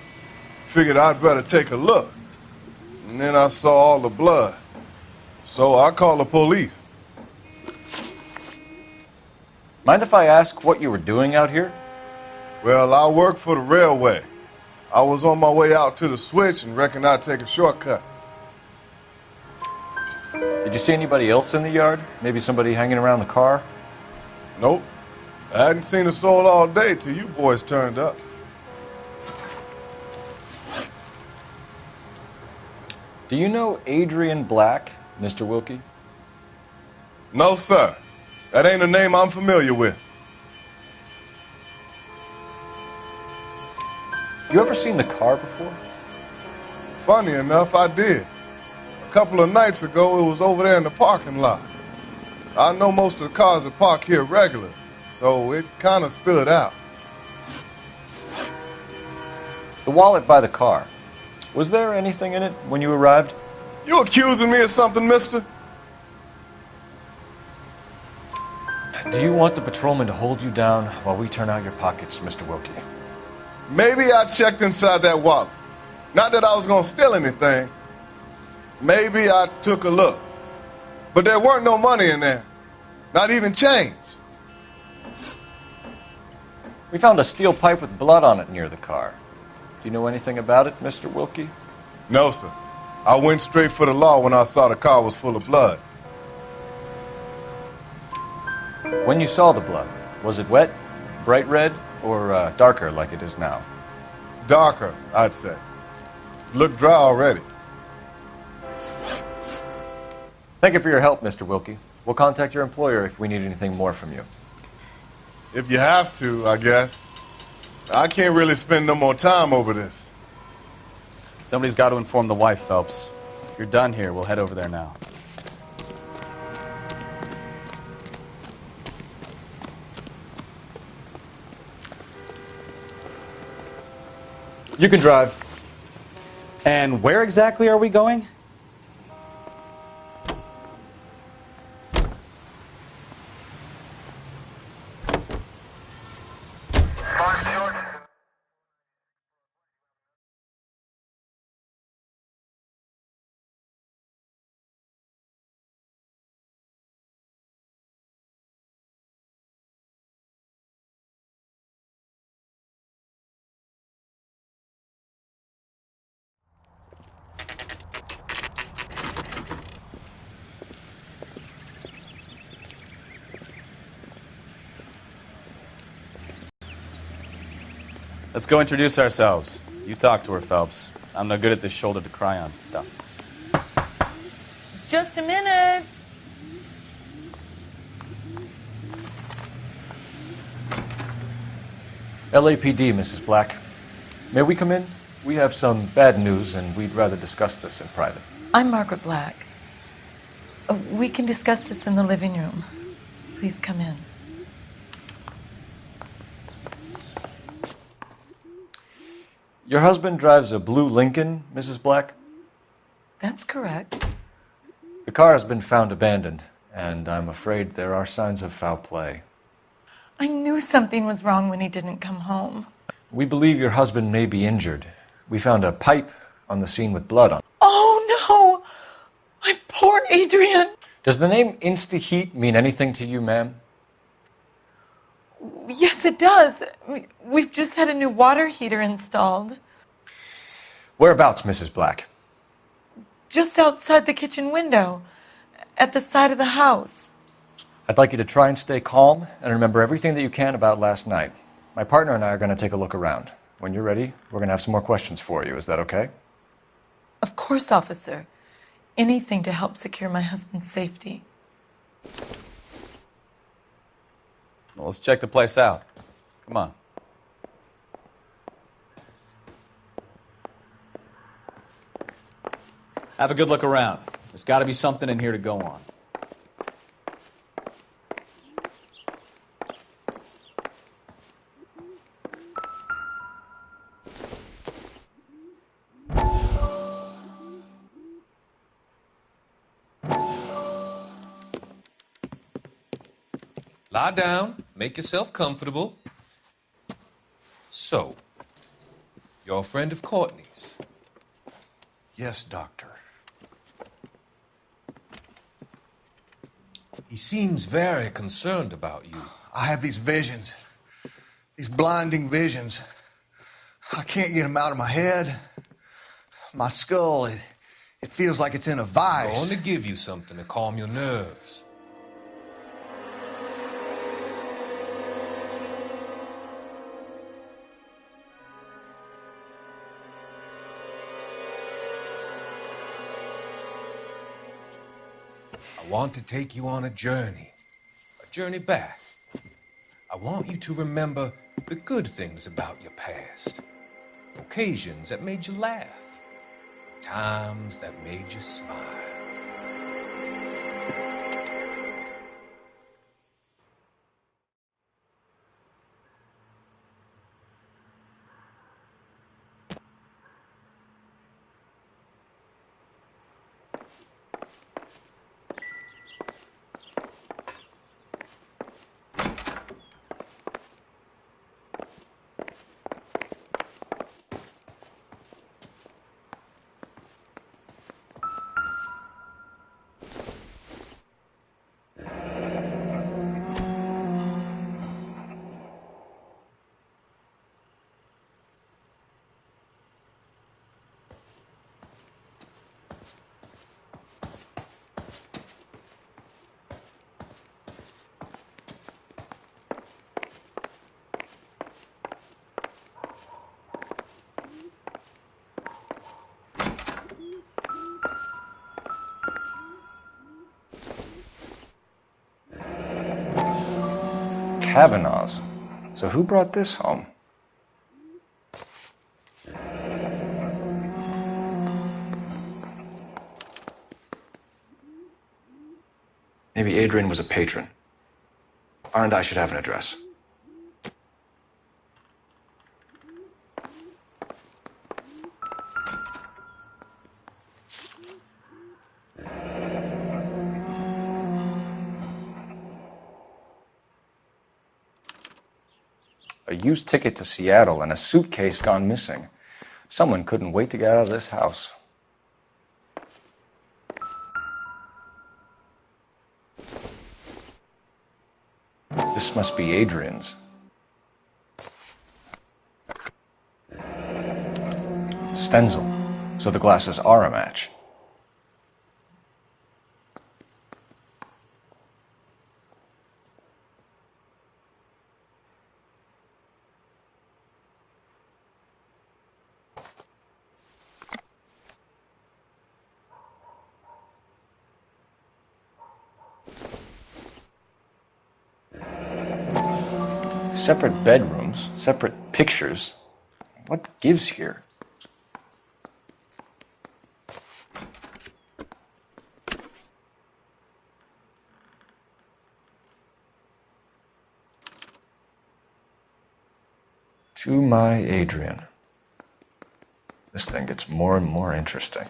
Figured I'd better take a look. And then I saw all the blood. So I called the police. Mind if I ask what you were doing out here? Well, I work for the railway. I was on my way out to the switch and reckoned I'd take a shortcut. Did you see anybody else in the yard? Maybe somebody hanging around the car? Nope. I hadn't seen a soul all day till you boys turned up. Do you know Adrian Black, Mr. Wilkie? No, sir. That ain't a name I'm familiar with. You ever seen the car before? Funny enough, I did. A couple of nights ago, it was over there in the parking lot. I know most of the cars that park here regular, so it kind of stood out. The wallet by the car. Was there anything in it when you arrived? You accusing me of something, mister? Do you want the patrolman to hold you down while we turn out your pockets, Mr. Wilkie? Maybe I checked inside that wallet. Not that I was gonna steal anything. Maybe I took a look. But there weren't no money in there. Not even change. We found a steel pipe with blood on it near the car. Do you know anything about it, Mr. Wilkie? No, sir. I went straight for the law when I saw the car was full of blood. When you saw the blood, was it wet, bright red, or darker like it is now? Darker, I'd say. Looked dry already. Thank you for your help, Mr. Wilkie. We'll contact your employer if we need anything more from you. If you have to, I guess. I can't really spend no more time over this. Somebody's got to inform the wife, Phelps. If you're done here, we'll head over there now. You can drive. And where exactly are we going? Let's go introduce ourselves. You talk to her, Phelps. I'm no good at this shoulder to cry on stuff. Just a minute. LAPD, Mrs. Black. May we come in? We have some bad news, and we'd rather discuss this in private. I'm Margaret Black. We can discuss this in the living room. Please come in. Your husband drives a blue Lincoln, Mrs. Black? That's correct. The car has been found abandoned, and I'm afraid there are signs of foul play. I knew something was wrong when he didn't come home. We believe your husband may be injured. We found a pipe on the scene with blood on it. Oh, no! My poor Adrian! Does the name Insta-Heat mean anything to you, ma'am? Yes, it does. We've just had a new water heater installed. Whereabouts, Mrs. Black? Just outside the kitchen window, at the side of the house. I'd like you to try and stay calm and remember everything that you can about last night. My partner and I are going to take a look around. When you're ready, we're going to have some more questions for you. Is that okay? Of course, officer. Anything to help secure my husband's safety. Well, let's check the place out. Come on. Have a good look around. There's got to be something in here to go on. Lie down, make yourself comfortable. So, you're a friend of Courtney's? Yes, Doctor. He seems very concerned about you. I have these visions, these blinding visions. I can't get them out of my head. My skull, it feels like it's in a vice. I'm going to give you something to calm your nerves. I want to take you on a journey back. I want you to remember the good things about your past, occasions that made you laugh, times that made you smile. Kavanaughs. So who brought this home? Maybe Adrian was a patron. R&I should have an address. A used ticket to Seattle and a suitcase gone missing. Someone couldn't wait to get out of this house. This must be Adrian's. Stenzel. So the glasses are a match. Separate bedrooms, separate pictures. What gives here? To my Adrian. This thing gets more and more interesting.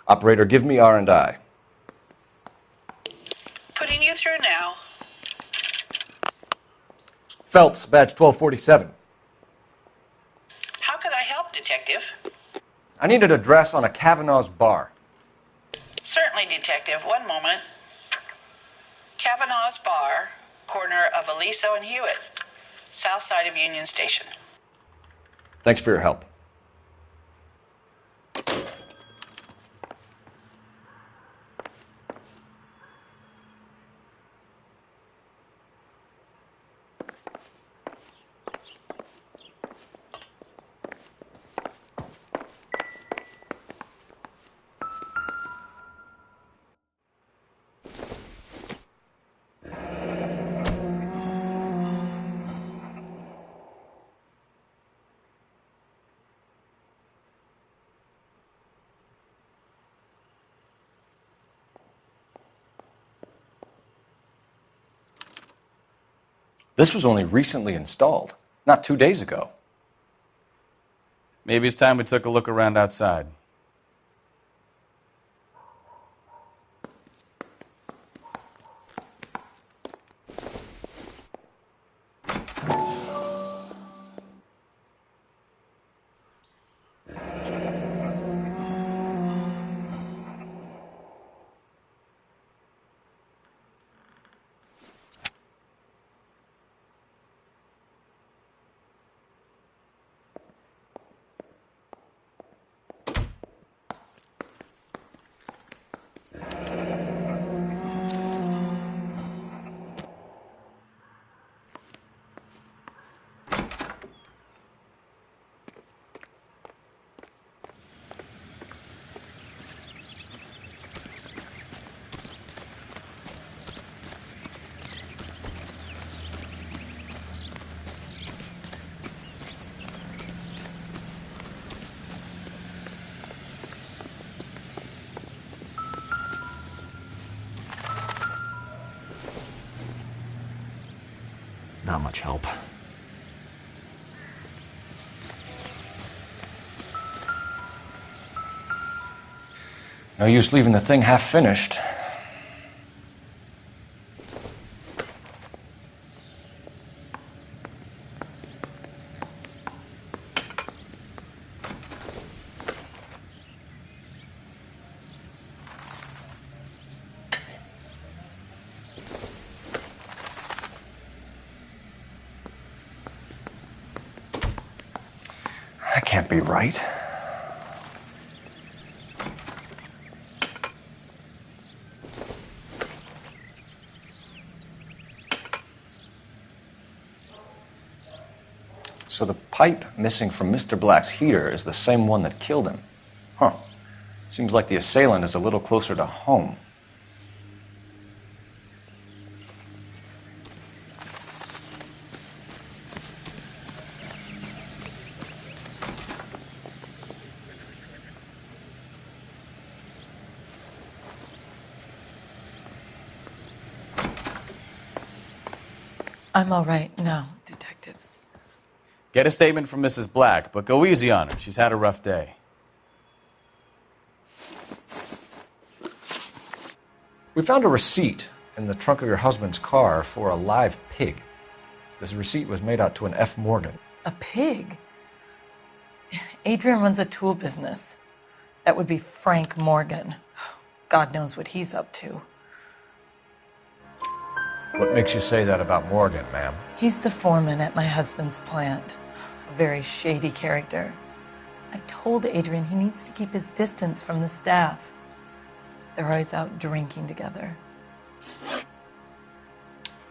Operator, give me R&I. Putting you through now. Phelps, badge 1247. How could I help, Detective? I need an address on a Kavanaugh's bar. Certainly, Detective. One moment. Kavanaugh's Bar, corner of Aliso and Hewitt, south side of Union Station. Thanks for your help. This was only recently installed, not 2 days ago. Maybe it's time we took a look around outside. Not much help. No use leaving the thing half finished. That can't be right. So the pipe missing from Mr. Black's heater is the same one that killed him. Huh. Seems like the assailant is a little closer to home. I'm all right now, detectives. Get a statement from Mrs. Black, but go easy on her. She's had a rough day. We found a receipt in the trunk of your husband's car for a live pig. This receipt was made out to an F. Morgan. A pig? Adrian runs a tool business. That would be Frank Morgan. God knows what he's up to. What makes you say that about Morgan, ma'am? He's the foreman at my husband's plant. A very shady character. I've told Adrian he needs to keep his distance from the staff. They're always out drinking together.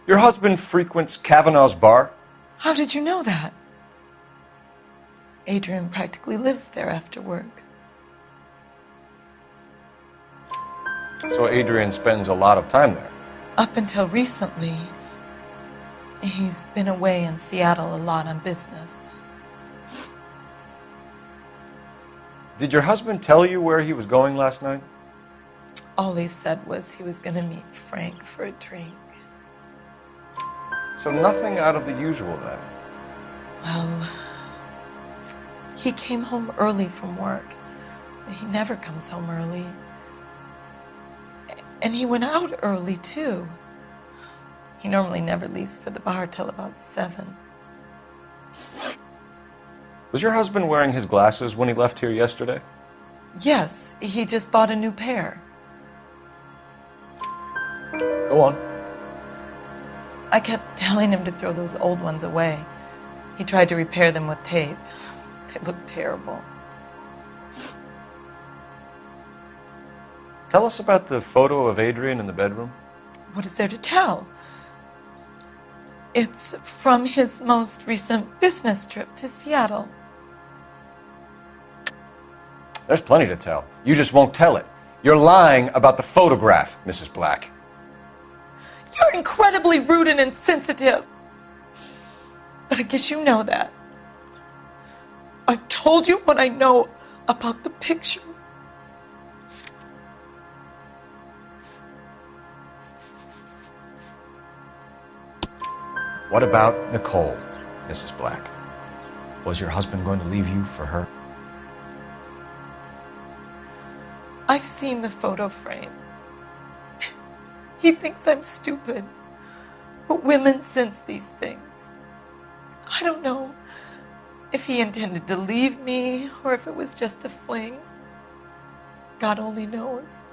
Your husband frequents Kavanaugh's bar? How did you know that? Adrian practically lives there after work. So Adrian spends a lot of time there? Up until recently, he's been away in Seattle a lot on business. Did your husband tell you where he was going last night? All he said was he was going to meet Frank for a drink. So nothing out of the usual then? Well, he came home early from work. He never comes home early. And he went out early, too. He normally never leaves for the bar till about 7. Was your husband wearing his glasses when he left here yesterday? Yes, he just bought a new pair. Go on. I kept telling him to throw those old ones away. He tried to repair them with tape. They looked terrible. Tell us about the photo of Adrian in the bedroom. What is there to tell? It's from his most recent business trip to Seattle. There's plenty to tell. You just won't tell it. You're lying about the photograph, Mrs. Black. You're incredibly rude and insensitive. But I guess you know that. I've told you what I know about the picture. What about Nicole, Mrs. Black? Was your husband going to leave you for her? I've seen the photo frame. He thinks I'm stupid. But women sense these things. I don't know if he intended to leave me or if it was just a fling. God only knows.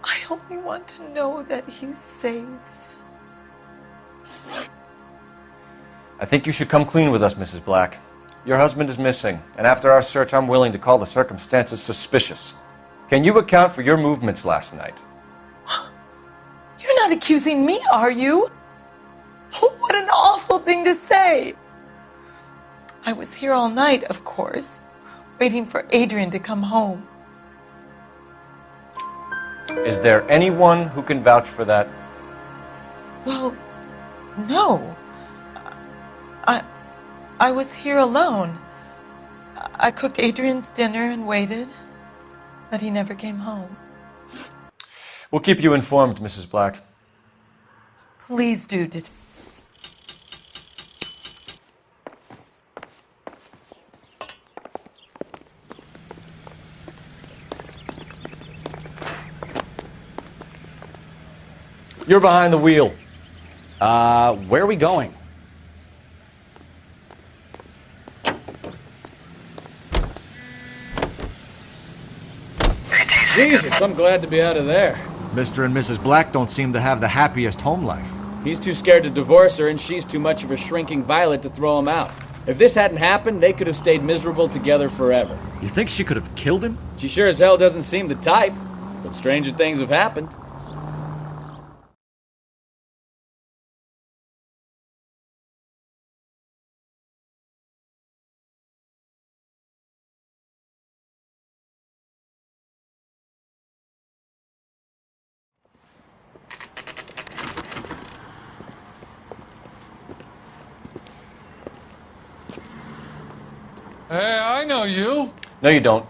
I only want to know that he's safe. I think you should come clean with us, Mrs. Black. Your husband is missing, and after our search, I'm willing to call the circumstances suspicious. Can you account for your movements last night? You're not accusing me, are you? What an awful thing to say. I was here all night, of course, waiting for Adrian to come home. Is there anyone who can vouch for that? Well, no. I was here alone. I cooked Adrian's dinner and waited, but he never came home. We'll keep you informed, Mrs. Black. Please do, You're behind the wheel. Where are we going? Jesus, I'm glad to be out of there. Mr. and Mrs. Black don't seem to have the happiest home life. He's too scared to divorce her, and she's too much of a shrinking violet to throw him out. If this hadn't happened, they could have stayed miserable together forever. You think she could have killed him? She sure as hell doesn't seem the type, but stranger things have happened. Hey, I know you. No, you don't.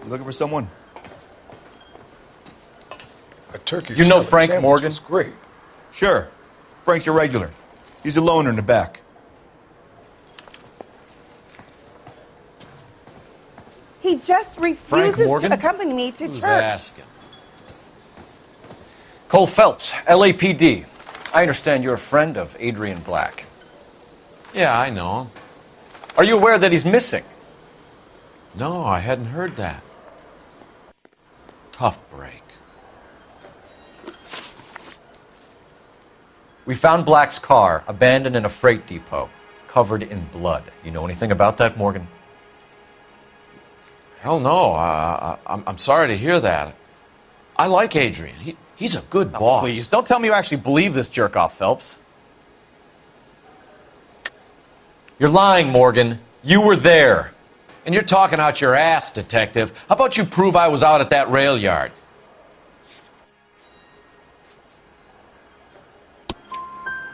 You looking for someone? A turkey You know salad Frank sandwich Morgan? was great. Sure. Frank's your regular. He's a loner in the back. He just refuses Morgan? to accompany me to Who's church. asking? Cole Phelps, LAPD. I understand you're a friend of Adrian Black. Yeah, I know him. Are you aware that he's missing? No, I hadn't heard that. Tough break. We found Black's car abandoned in a freight depot, covered in blood. You know anything about that, Morgan? Hell no. I'm sorry to hear that. I like Adrian. He's a good boss. Please, don't tell me you actually believe this jerk-off, Phelps. You're lying, Morgan. You were there. And you're talking out your ass, detective. How about you prove I was out at that rail yard?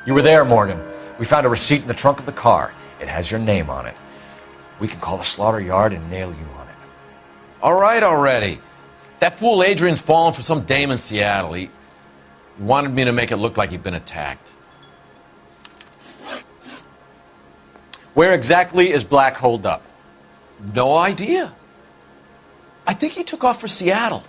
You were there, Morgan. We found a receipt in the trunk of the car. It has your name on it. We can call the slaughter yard and nail you on it. All right already. That fool Adrian's fallen for some dame in Seattle. He wanted me to make it look like he'd been attacked. Where exactly is Black holed up? No idea. I think he took off for Seattle.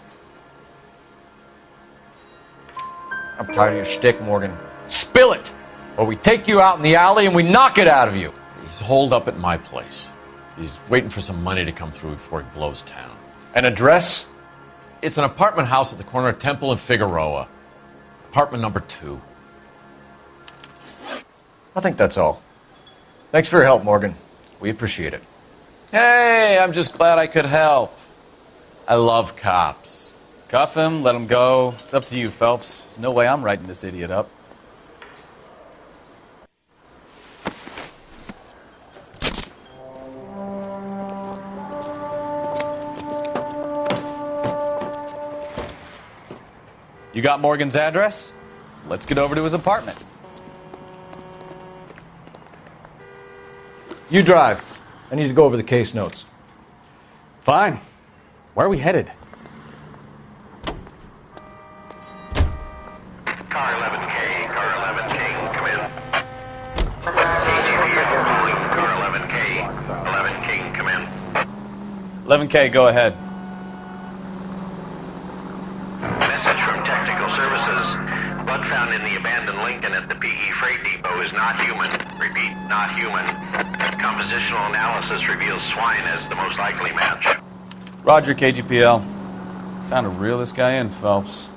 I'm tired of your shtick, Morgan. Spill it! Or we take you out in the alley and we knock it out of you. He's holed up at my place. He's waiting for some money to come through before he blows town. An address? It's an apartment house at the corner of Temple and Figueroa. Apartment number 2. I think that's all. Thanks for your help, Morgan. We appreciate it. Hey, I'm just glad I could help. I love cops. Cuff him, let him go. It's up to you, Phelps. There's no way I'm writing this idiot up. You got Morgan's address? Let's get over to his apartment. You drive. I need to go over the case notes. Fine. Where are we headed? Car 11K, car 11K, come in. ATV calling, car 11K, 11K, come in. 11K, go ahead. Message from Technical Services. Blood found in the abandoned Lincoln at the PE Freight Depot is not human. Repeat, not human. Compositional analysis reveals swine as the most likely match. Roger, KGPL. Time to reel this guy in, Phelps.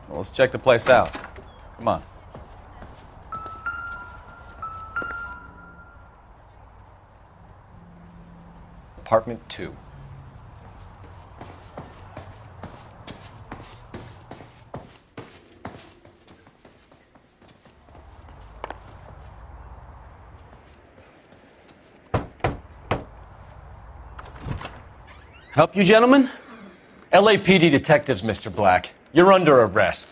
Well, let's check the place out. Come on. Apartment 2. Help you, gentlemen? LAPD detectives, Mr. Black. You're under arrest.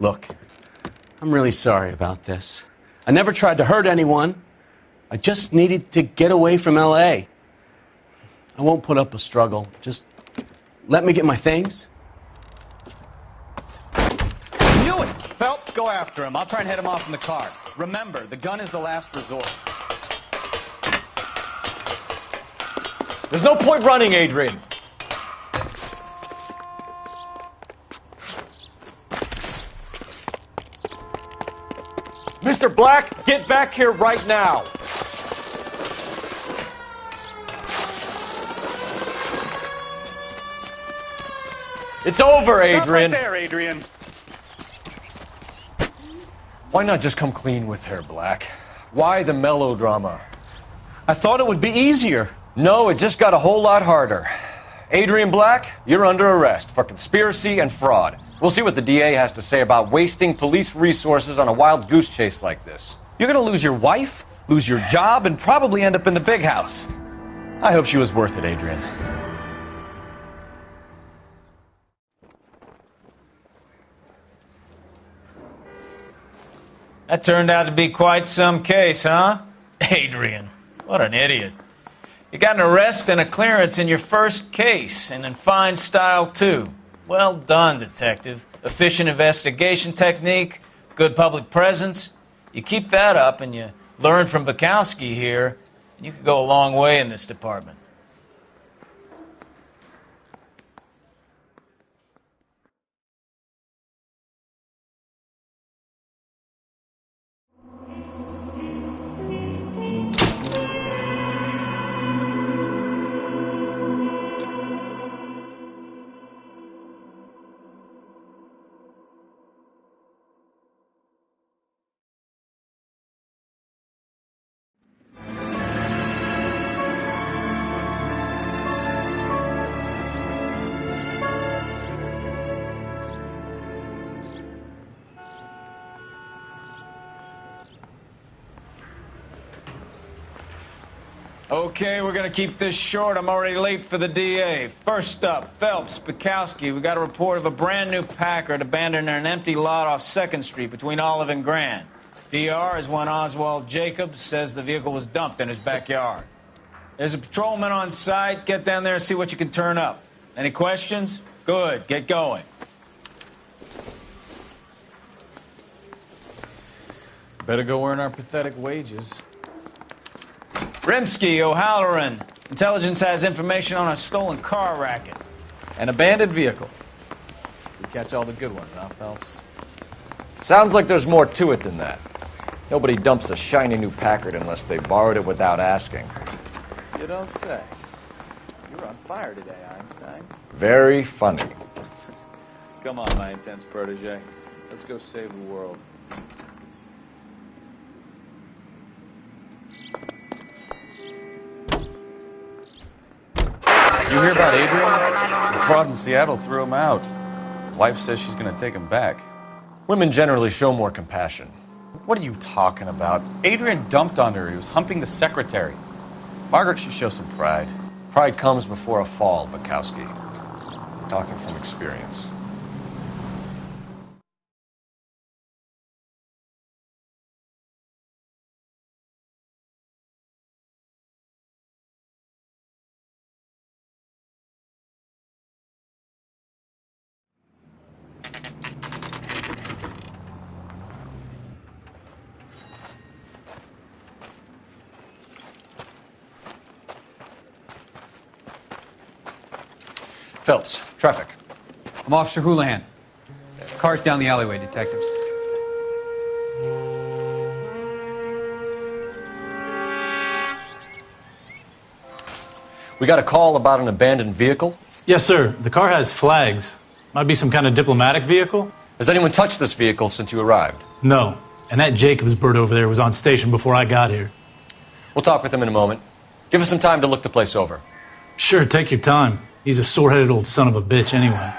Look, I'm really sorry about this. I never tried to hurt anyone. I just needed to get away from L.A. I won't put up a struggle. Just let me get my things. Knew it! Phelps, go after him. I'll try and head him off in the car. Remember, the gun is the last resort. There's no point running, Adrian. Mr. Black, get back here right now. It's over, Adrian. Stop right there, Adrian. Why not just come clean with her, Black? Why the melodrama? I thought it would be easier. No, it just got a whole lot harder. Adrian Black, you're under arrest for conspiracy and fraud. We'll see what the DA has to say about wasting police resources on a wild goose chase like this. You're gonna lose your wife, lose your job, and probably end up in the big house. I hope she was worth it, Adrian. That turned out to be quite some case, huh? Adrian, what an idiot. You got an arrest and a clearance in your first case, and in fine style, too. Well done, detective. Efficient investigation technique, good public presence. You keep that up and you learn from Bukowski here, and you could go a long way in this department. Okay, we're going to keep this short. I'm already late for the DA. First up, Phelps, Bukowski. We got a report of a brand new Packard abandoned in an empty lot off 2nd Street between Olive and Grand. DR is one Oswald Jacobs says the vehicle was dumped in his backyard. There's a patrolman on site. Get down there and see what you can turn up. Any questions? Good. Get going. Better go earn our pathetic wages. Rimsky, O'Halloran. Intelligence has information on a stolen car racket. An abandoned vehicle. We catch all the good ones, huh, Phelps? Sounds like there's more to it than that. Nobody dumps a shiny new Packard unless they borrowed it without asking. You don't say. You're on fire today, Einstein. Very funny. Come on, my intense protege. Let's go save the world. You hear about Adrian? The fraud in Seattle threw him out. Wife says she's going to take him back. Women generally show more compassion. What are you talking about? Adrian dumped on her. He was humping the secretary. Margaret should show some pride. Pride comes before a fall, Bukowski. I'm talking from experience. Phelps, traffic. I'm Officer Houlihan. Car's down the alleyway, detectives. We got a call about an abandoned vehicle? Yes, sir. The car has flags. Might be some kind of diplomatic vehicle. Has anyone touched this vehicle since you arrived? No. And that Jacobs bird over there was on station before I got here. We'll talk with him in a moment. Give us some time to look the place over. Sure, take your time. He's a sore-headed old son of a bitch anyway.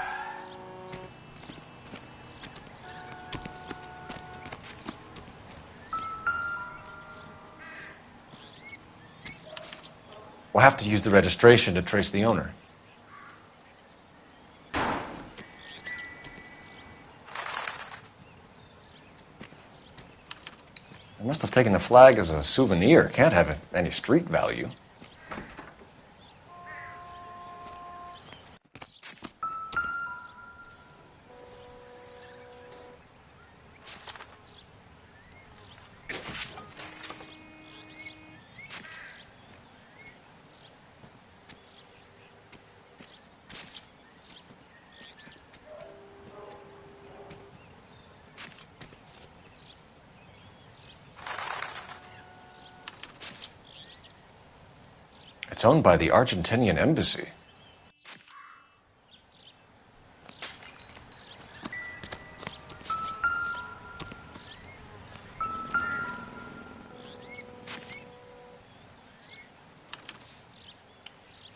We'll have to use the registration to trace the owner. They must have taken the flag as a souvenir. Can't have any street value. It's owned by the Argentinian embassy.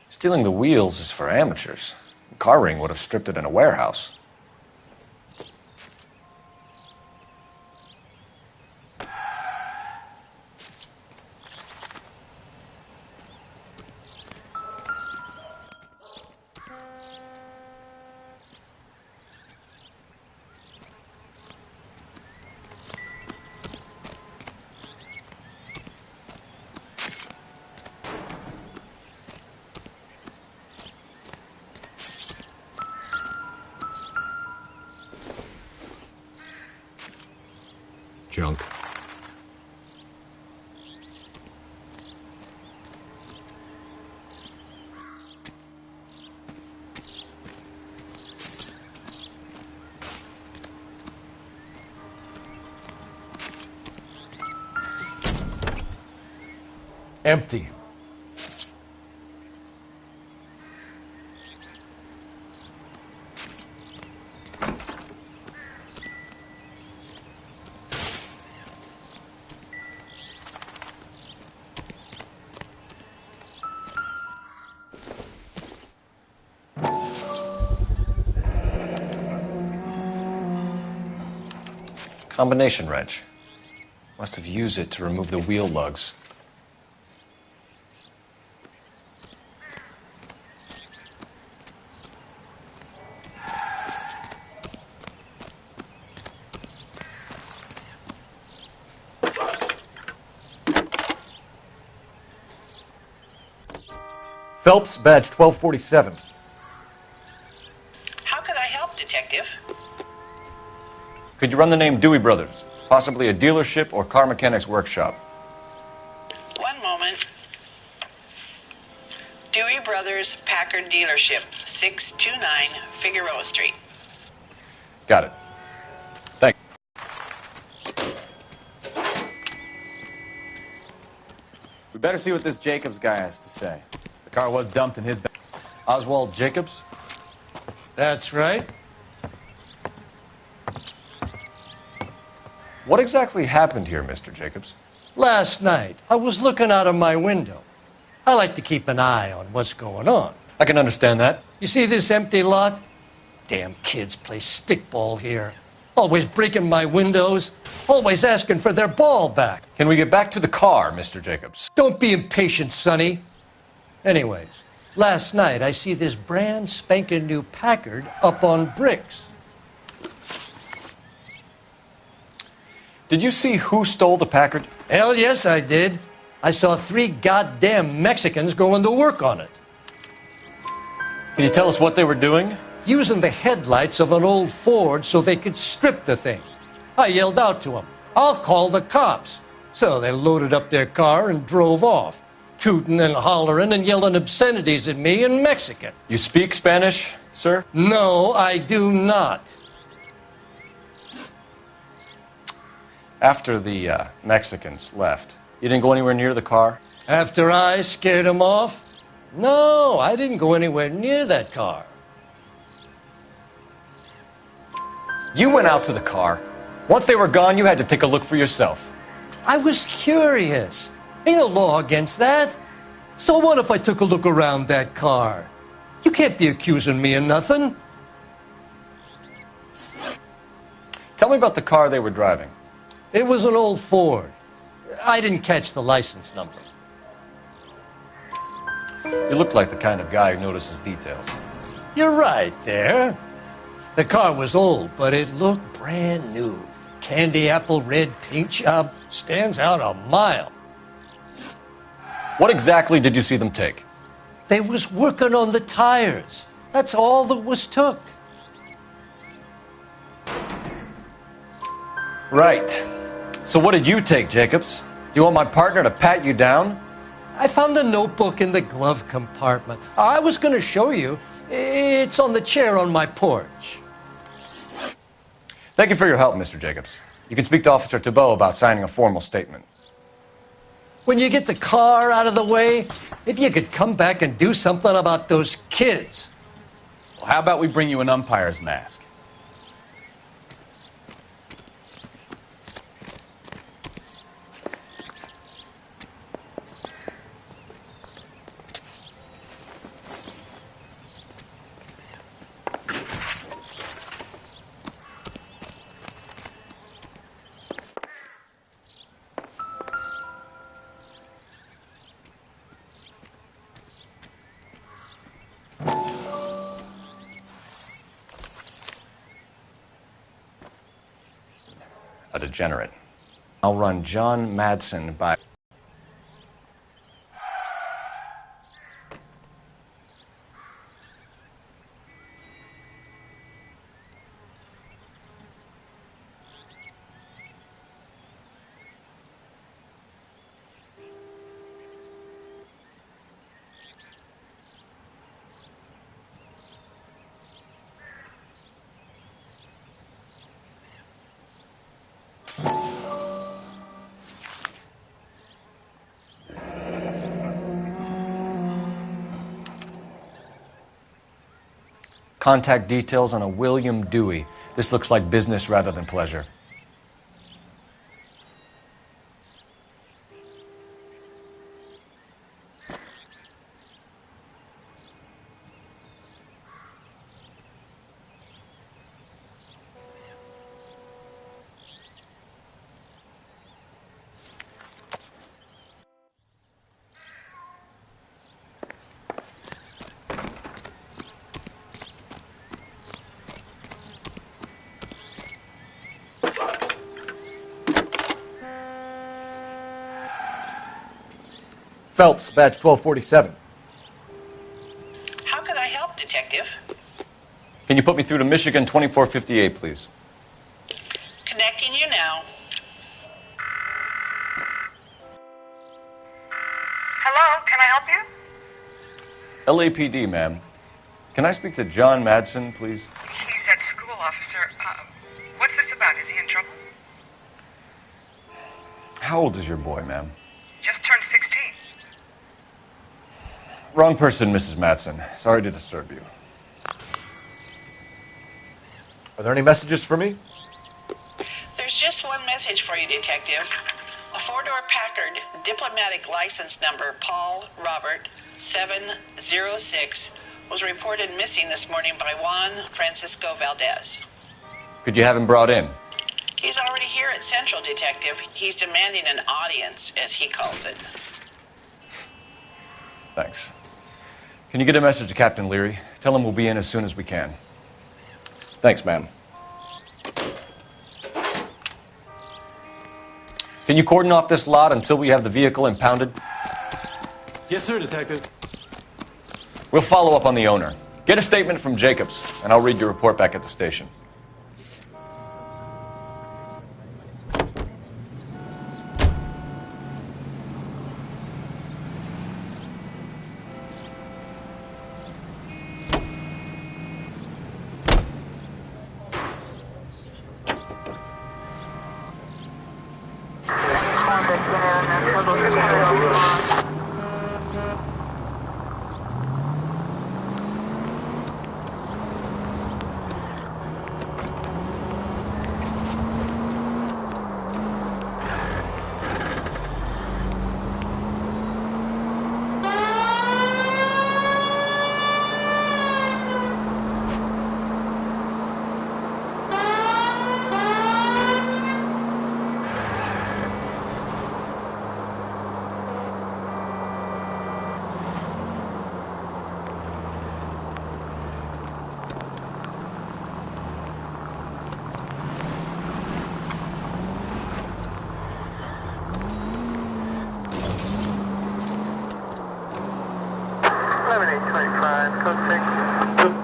Stealing the wheels is for amateurs. Car ring would have stripped it in a warehouse. Junk. Empty. Combination wrench. Must have used it to remove the wheel lugs. Phelps, badge 1247. How could I help, Detective? Could you run the name Dewey Brothers? Possibly a dealership or car mechanics workshop. One moment. Dewey Brothers Packard Dealership, 629 Figueroa Street. Got it. Thank you. We better see what this Jacobs guy has to say. The car was dumped in his... Oswald Jacobs? That's right. What exactly happened here, Mr. Jacobs? Last night, I was looking out of my window. I like to keep an eye on what's going on. I can understand that. You see this empty lot? Damn kids play stickball here. Always breaking my windows. Always asking for their ball back. Can we get back to the car, Mr. Jacobs? Don't be impatient, Sonny. Anyways, last night I see this brand spanking new Packard up on bricks. Did you see who stole the Packard? Hell yes, I did. I saw 3 goddamn Mexicans going to work on it. Can you tell us what they were doing? Using the headlights of an old Ford so they could strip the thing. I yelled out to them, "I'll call the cops." So they loaded up their car and drove off, tooting and hollering and yelling obscenities at me in Mexican. You speak Spanish, sir? No, I do not. After the Mexicans left, you didn't go anywhere near the car? After I scared them off? No, I didn't go anywhere near that car. You went out to the car. Once they were gone, you had to take a look for yourself. I was curious. Ain't no law against that. So what if I took a look around that car? You can't be accusing me of nothing. Tell me about the car they were driving. It was an old Ford. I didn't catch the license number. You look like the kind of guy who notices details. You're right there. The car was old, but it looked brand new. candy apple red paint job stands out a mile. What exactly did you see them take? They was working on the tires. That's all that was took. Right. So what did you take, Jacobs? Do you want my partner to pat you down? I found a notebook in the glove compartment. I was going to show you. It's on the chair on my porch. Thank you for your help, Mr. Jacobs. You can speak to Officer Thibault about signing a formal statement. When you get the car out of the way, maybe you could come back and do something about those kids. Well, how about we bring you an umpire's mask? A degenerate. I'll run John Madsen by... Contact details on a William Dewey. This looks like business rather than pleasure. Phelps, badge 1247. How can I help, Detective? Can you put me through to Michigan 2458, please? Connecting you now. Hello, can I help you? LAPD, ma'am. Can I speak to John Madsen, please? He's at school, officer. What's this about? Is he in trouble? How old is your boy, ma'am? Just turned 16. Wrong person, Mrs. Madsen. Sorry to disturb you. Are there any messages for me? There's just one message for you, Detective. A four-door Packard diplomatic license number Paul Robert 706 was reported missing this morning by Juan Francisco Valdez. Could you have him brought in? He's already here at Central, Detective. He's demanding an audience, as he calls it. Thanks. Can you get a message to Captain Leary? Tell him we'll be in as soon as we can. Thanks, ma'am. Can you cordon off this lot until we have the vehicle impounded? Yes, sir, Detective. We'll follow up on the owner. Get a statement from Jacobs, and I'll read your report back at the station. 5, code 6.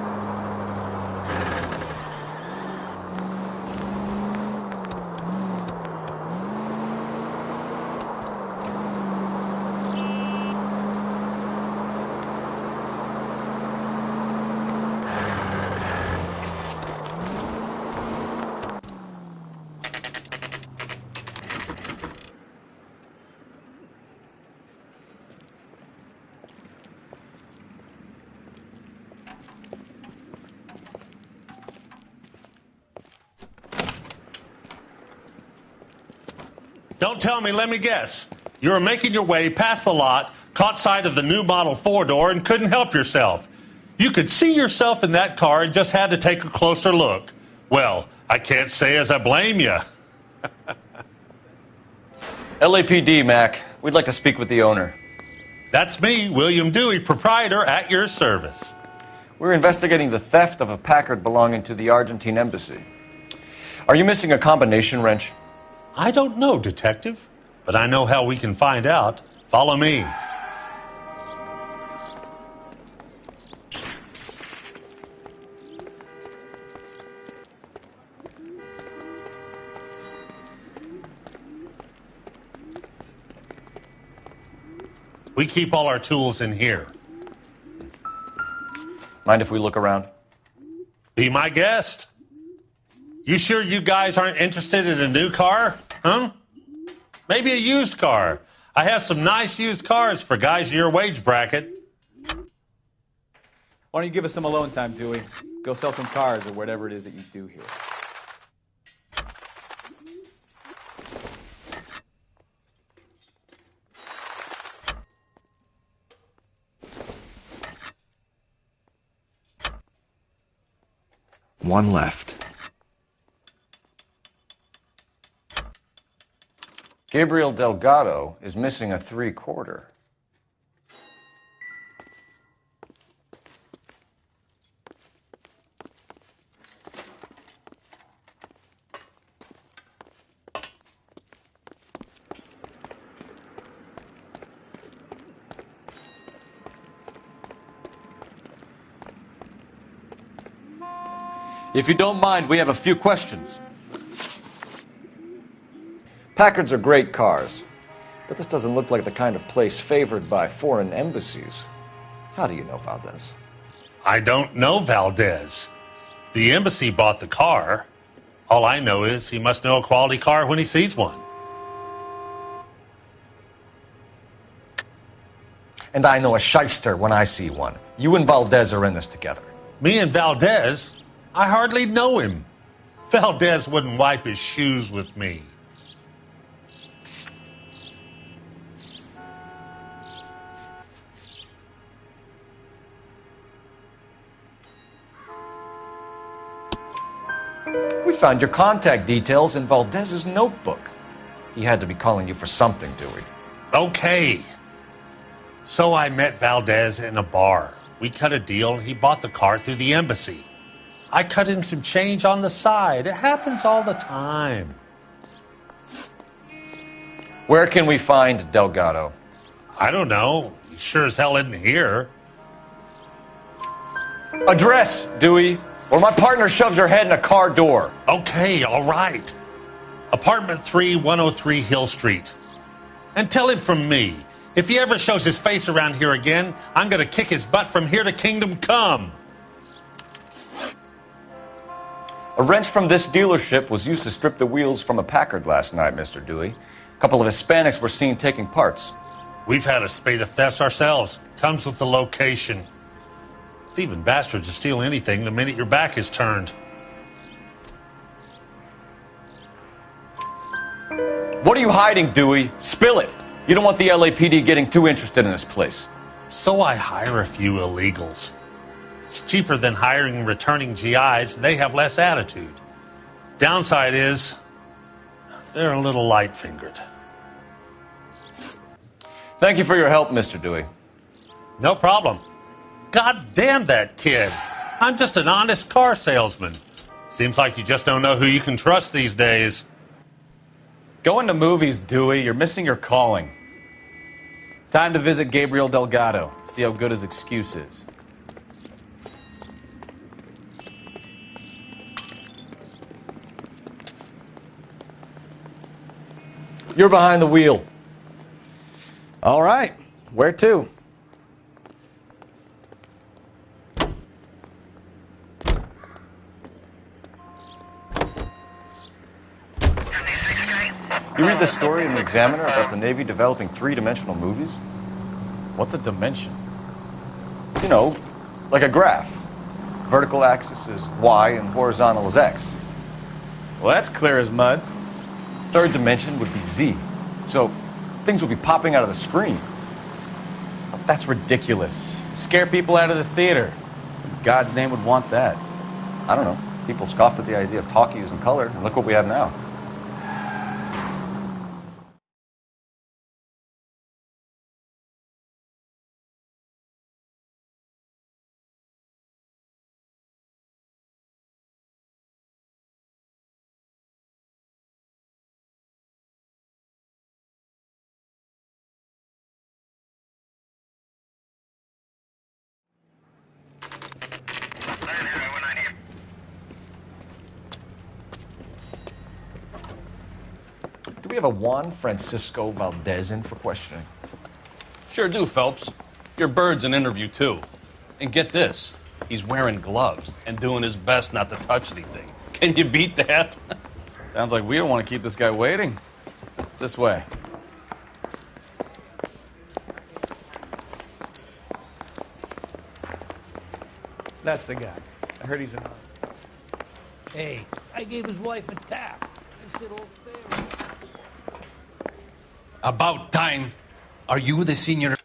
Don't tell me, let me guess. You were making your way past the lot, caught sight of the new model 4-door, and couldn't help yourself. You could see yourself in that car and just had to take a closer look. Well, I can't say as I blame you. LAPD, Mac. We'd like to speak with the owner. That's me, William Dewey, proprietor, at your service. We're investigating the theft of a Packard belonging to the Argentine embassy. Are you missing a combination wrench? I don't know, Detective, but I know how we can find out. Follow me. We keep all our tools in here. Mind if we look around? Be my guest. You sure you guys aren't interested in a new car? Huh? Maybe a used car. I have some nice used cars for guys in your wage bracket. Why don't you give us some alone time, Dewey? Go sell some cars or whatever it is that you do here. One left. Gabriel Delgado is missing a 3/4. If you don't mind, we have a few questions. Packards are great cars, but this doesn't look like the kind of place favored by foreign embassies. How do you know Valdez? I don't know Valdez. The embassy bought the car. All I know is he must know a quality car when he sees one. And I know a shyster when I see one. You and Valdez are in this together. Me and Valdez? I hardly know him. Valdez wouldn't wipe his shoes with me. We found your contact details in Valdez's notebook. He had to be calling you for something, Dewey. Okay. So I met Valdez in a bar. We cut a deal and he bought the car through the embassy. I cut him some change on the side. It happens all the time. Where can we find Delgado? I don't know. He sure as hell isn't here. Address, Dewey, or my partner shoves her head in a car door. Okay, all right. Apartment 3, 103 Hill Street. And tell him from me, if he ever shows his face around here again, I'm going to kick his butt from here to kingdom come. A wrench from this dealership was used to strip the wheels from a Packard last night, Mr. Dewey. A couple of Hispanics were seen taking parts. We've had a spate of thefts ourselves. Comes with the location. Thieving bastards will steal anything the minute your back is turned. What are you hiding, Dewey? Spill it. You don't want the LAPD getting too interested in this place. So I hire a few illegals. It's cheaper than hiring and returning GIs, and they have less attitude. Downside is, they're a little light-fingered. Thank you for your help, Mr. Dewey. No problem. God damn that kid. I'm just an honest car salesman. Seems like you just don't know who you can trust these days. Going to movies, Dewey. You're missing your calling. Time to visit Gabriel Delgado. See how good his excuse is. you're behind the wheel. All right. Where to? You read this story in the Examiner about the Navy developing three-dimensional movies? What's a dimension? You know, like a graph. Vertical axis is Y and horizontal is X. Well, that's clear as mud. Third dimension would be Z. So things would be popping out of the screen. That's ridiculous. Scare people out of the theater. In God's name would want that. I don't know. People scoffed at the idea of talkies in color, and look what we have now. Do we have a Juan Francisco Valdez in for questioning? Sure do, Phelps. Your bird's an interview, too. And get this, he's wearing gloves and doing his best not to touch anything. Can you beat that? Sounds like we don't want to keep this guy waiting. It's this way. That's the guy. I heard he's an artist. Hey, I gave his wife a tap. I said, all's fair. About time. Are you the senior?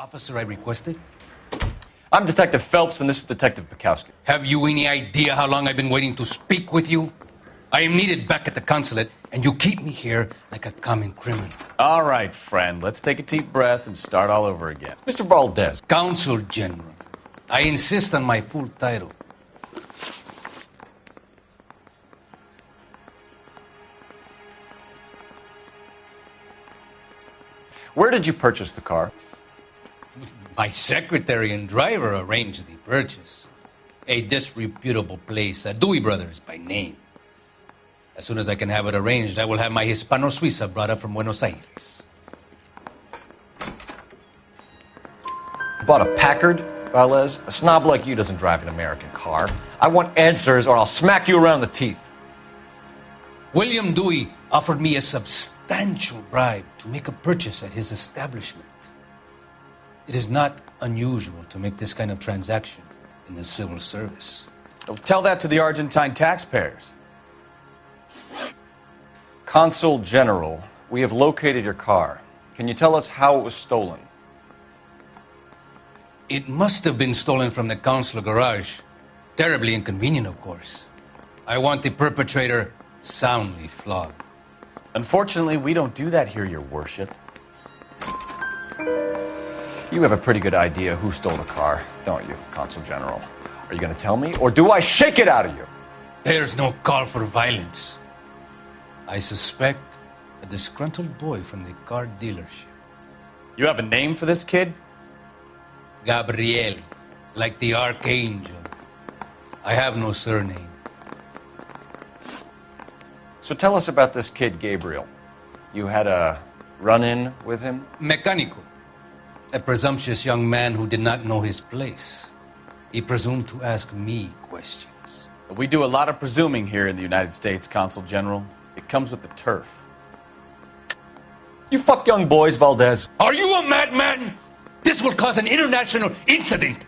Officer I requested? I'm Detective Phelps, and this is Detective Bukowski. Have you any idea how long I've been waiting to speak with you? I am needed back at the consulate, and you keep me here like a common criminal. All right, friend. Let's take a deep breath and start all over again. Mr. Valdez. Consul General. I insist on my full title. Where did you purchase the car? My secretary and driver arranged the purchase. A disreputable place, Dewey Brothers by name. As soon as I can have it arranged, I will have my Hispano Suiza brought up from Buenos Aires. Bought a Packard, Valdez? A snob like you doesn't drive an American car. I want answers or I'll smack you around the teeth. William Dewey offered me a substantial bribe to make a purchase at his establishment. It is not unusual to make this kind of transaction in the civil service. Tell that to the Argentine taxpayers. Consul General, we have located your car. Can you tell us how it was stolen? It must have been stolen from the consular garage. Terribly inconvenient, of course. I want the perpetrator soundly flogged. Unfortunately, we don't do that here, Your Worship. You have a pretty good idea who stole the car, don't you, Consul General? Are you going to tell me, or do I shake it out of you? There's no call for violence. I suspect a disgruntled boy from the car dealership. You have a name for this kid? Gabriel, like the archangel. I have no surname. So tell us about this kid, Gabriel. You had a run-in with him? Mecánico. A presumptuous young man who did not know his place. He presumed to ask me questions. We do a lot of presuming here in the United States, Consul General. It comes with the turf. You fuck young boys, Valdez. Are you a madman? This will cause an international incident.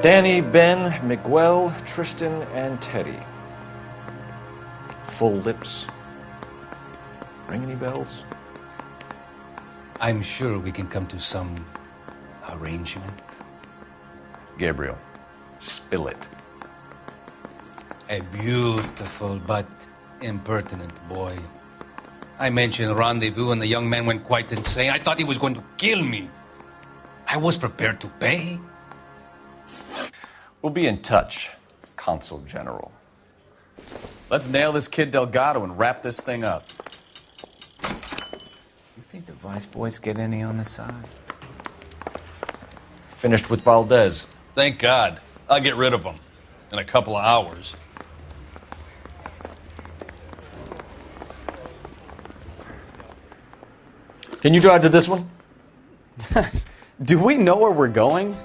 Danny, Ben, Miguel, Tristan, and Teddy. Full lips. Ring any bells? I'm sure we can come to some arrangement. Gabriel, spill it. A beautiful but impertinent boy. I mentioned rendezvous and the young man went quite insane. I thought he was going to kill me. I was prepared to pay. We'll be in touch, Consul General. Let's nail this kid Delgado and wrap this thing up. You think the vice boys get any on the side? Finished with Valdez. Thank God. I'll get rid of him in a couple of hours. Can you drive to this one? Do we know where we're going?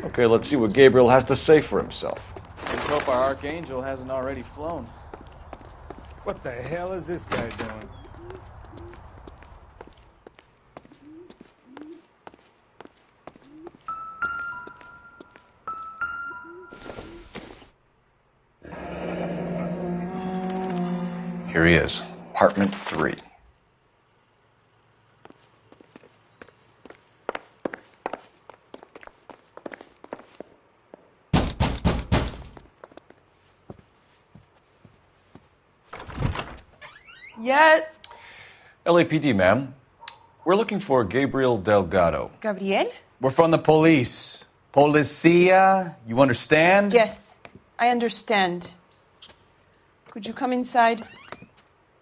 Okay, let's see what Gabriel has to say for himself. Let's hope our archangel hasn't already flown. What the hell is this guy doing? Here he is, apartment 3. Yeah. LAPD, ma'am. We're looking for Gabriel Delgado. Gabriel? We're from the police. Policia, you understand? Yes, I understand. Could you come inside?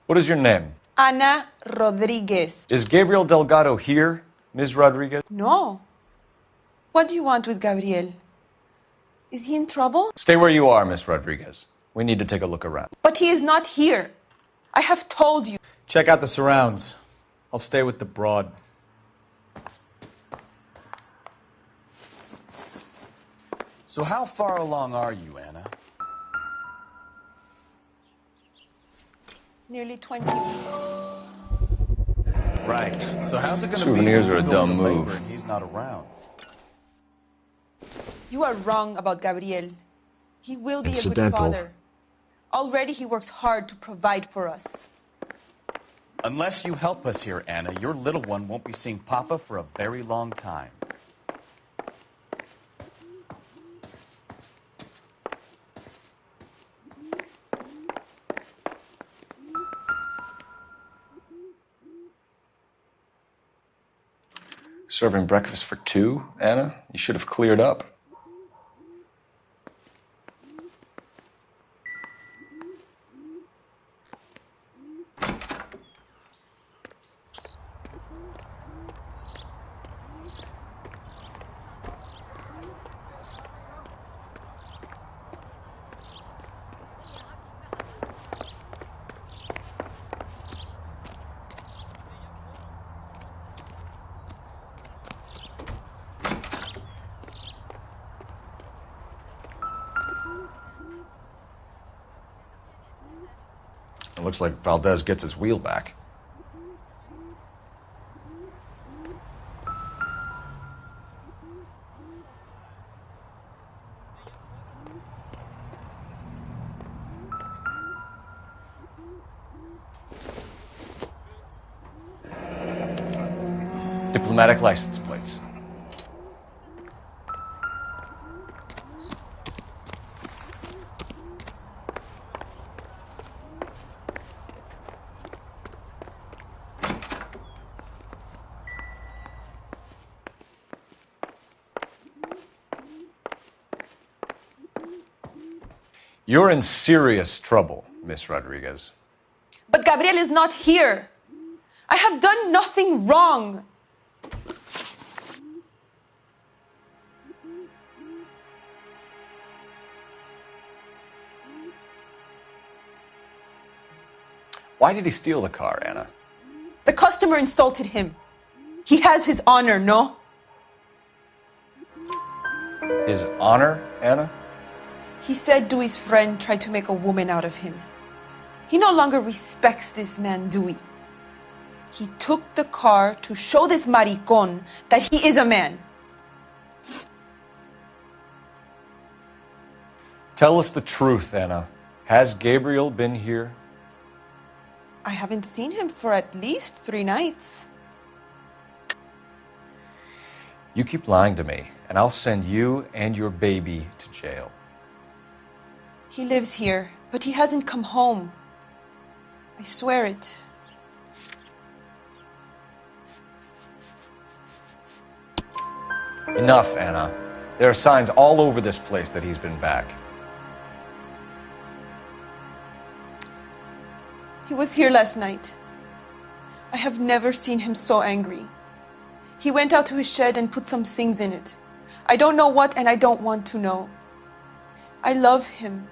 What is your name? Ana Rodriguez. Is Gabriel Delgado here, Ms. Rodriguez? No. What do you want with Gabriel? Is he in trouble? Stay where you are, Ms. Rodriguez. We need to take a look around. But he is not here. I have told you. Check out the surrounds. I'll stay with the broad. So how far along are you, Anna? Nearly 20 minutes. Right. So how's it going to be Souvenirs when are a we go dumb into labor move. and he's not around? You are wrong about Gabriel. He will be a good Incidental. father. Already he works hard to provide for us. Unless you help us here, Anna, your little one won't be seeing Papa for a very long time. Serving breakfast for 2, Anna? You should have cleared up. It looks like Valdez gets his wheel back. Diplomatic license plates. You're in serious trouble, Miss Rodriguez. But Gabriel is not here. I have done nothing wrong. Why did he steal the car, Anna? The customer insulted him. He has his honor, no? His honor, Anna? He said Dewey's friend tried to make a woman out of him. He no longer respects this man, Dewey. He took the car to show this maricón that he is a man. Tell us the truth, Anna. Has Gabriel been here? I haven't seen him for at least 3 nights. You keep lying to me, and I'll send you and your baby to jail. He lives here, but he hasn't come home. I swear it. Enough, Anna. There are signs all over this place that he's been back. He was here last night. I have never seen him so angry. He went out to his shed and put some things in it. I don't know what, and I don't want to know. I love him.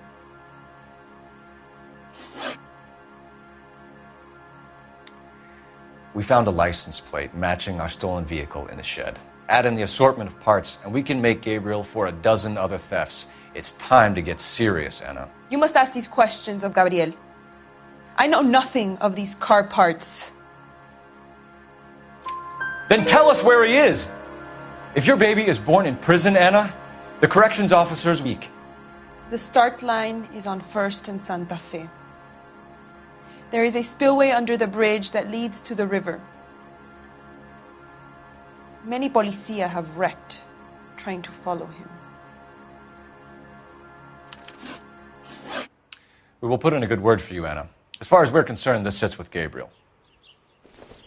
We found a license plate matching our stolen vehicle in the shed. Add in the assortment of parts, and we can make Gabriel for a dozen other thefts. It's time to get serious, Anna. You must ask these questions of Gabriel. I know nothing of these car parts. Then tell us where he is! If your baby is born in prison, Anna, the corrections officer's weak. The start line is on 1st and Santa Fe. There is a spillway under the bridge that leads to the river. Many policia have wrecked trying to follow him. We will put in a good word for you, Anna. As far as we're concerned, this sits with Gabriel.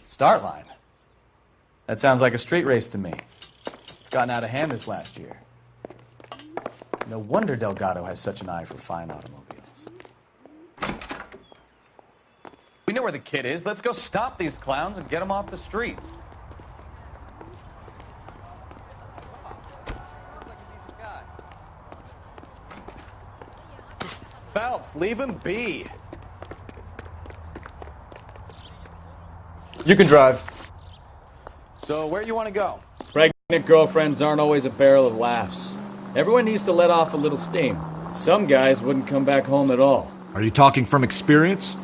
Start line? That sounds like a street race to me. It's gotten out of hand this last year. No wonder Delgado has such an eye for fine automobiles. We know where the kid is. Let's go stop these clowns and get him off the streets. Phelps, leave him be. You can drive. So, where you want to go? Pregnant girlfriends aren't always a barrel of laughs. Everyone needs to let off a little steam. Some guys wouldn't come back home at all. Are you talking from experience?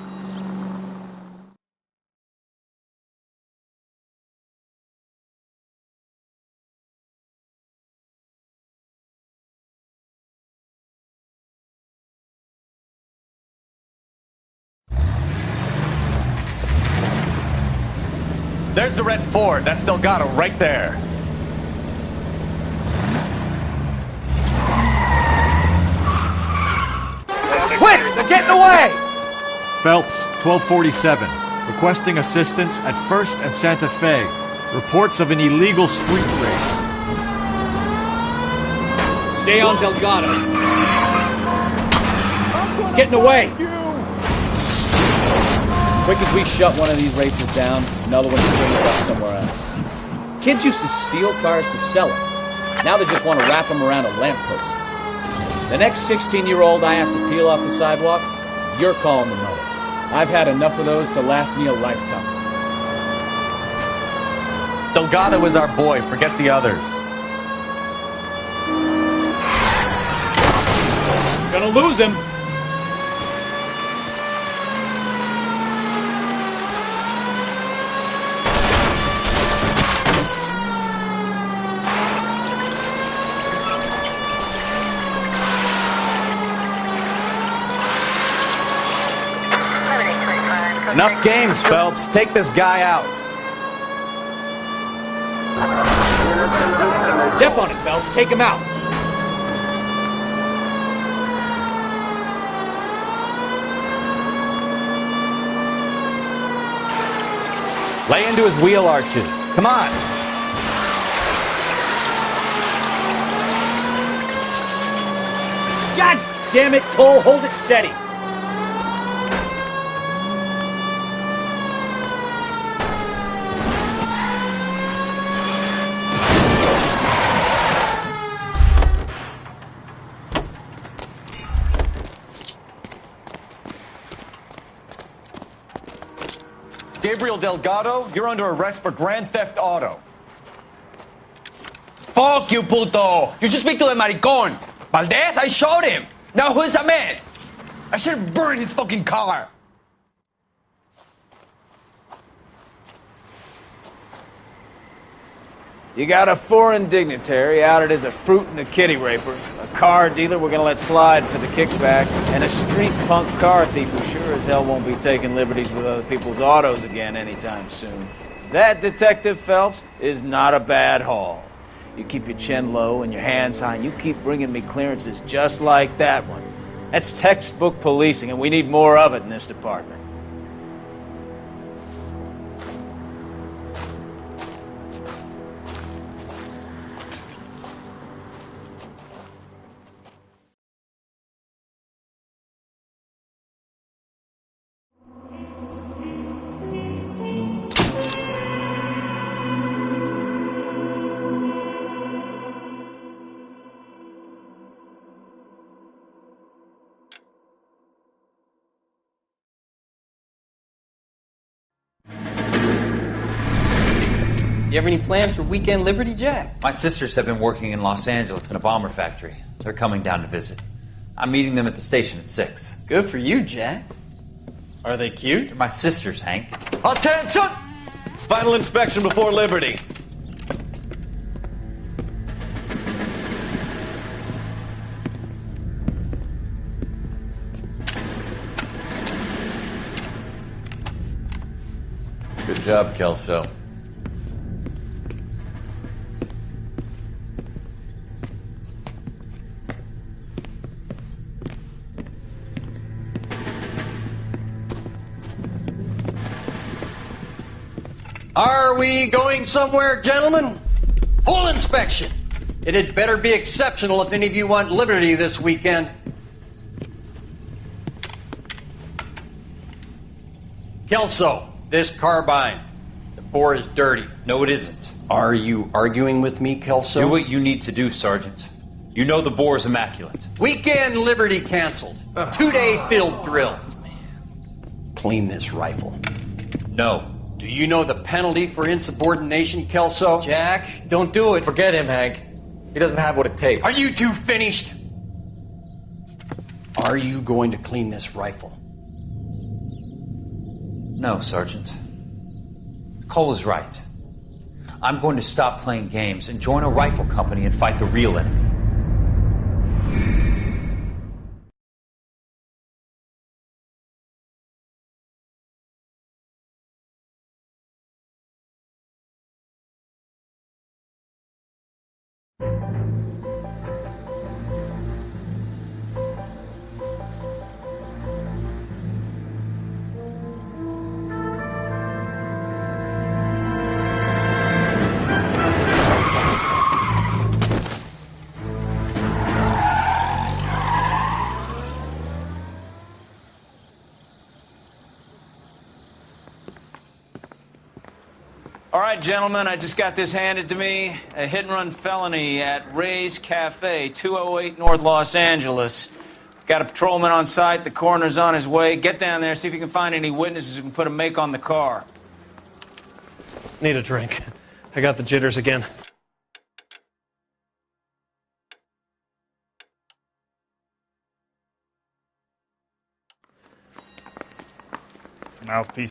There's the red Ford. That's Delgado right there. Quick! They're getting away! Phelps, 1247. Requesting assistance at 1st and Santa Fe. Reports of an illegal street race. Stay on Delgado. He's getting away. Quick as we shut one of these races down, another one springs up somewhere else. Kids used to steal cars to sell them. Now they just want to wrap them around a lamppost. The next 16-year-old I have to peel off the sidewalk, you're calling the mother. I've had enough of those to last me a lifetime. Delgado is our boy. Forget the others. Gonna lose him. Enough games, Phelps. Take this guy out. Step on it, Phelps. Take him out. Lay into his wheel arches. Come on. God damn it, Cole. Hold it steady. Gabriel Delgado, you're under arrest for grand theft auto. Fuck you, puto! You should speak to the maricón. Valdez, I showed him. Now who's a man? I should have burned his fucking car. You got a foreign dignitary outed as a fruit and a kitty raper, a car dealer we're gonna let slide for the kickbacks, and a street punk car thief who sure as hell won't be taking liberties with other people's autos again anytime soon. That, Detective Phelps, is not a bad haul. You keep your chin low and your hands high, and you keep bringing me clearances just like that one. That's textbook policing, and we need more of it in this department. You have any plans for weekend Liberty, Jack? My sisters have been working in Los Angeles in a bomber factory. They're coming down to visit. I'm meeting them at the station at 6. Good for you, Jack. Are they cute? They're my sisters, Hank. Attention! Final inspection before Liberty. Good job, Kelso. Are we going somewhere, gentlemen? Full inspection. It had better be exceptional if any of you want liberty this weekend. Kelso, this carbine. The bore is dirty. No, it isn't. Are you arguing with me, Kelso? Do what you need to do, Sergeant. You know the bore is immaculate. Weekend liberty canceled. 2-day field drill. Clean this rifle. No. Do you know the penalty for insubordination, Kelso? Jack, don't do it. Forget him, Hank. He doesn't have what it takes. Are you two finished? Are you going to clean this rifle? No, Sergeant. Cole is right. I'm going to stop playing games and join a rifle company and fight the real enemy. All right, gentlemen, I just got this handed to me. A hit-and-run felony at Ray's Cafe, 208 North Los Angeles. Got a patrolman on site. The coroner's on his way. Get down there, see if you can find any witnesses who can put a make on the car. Need a drink. I got the jitters again. Mouthpiece.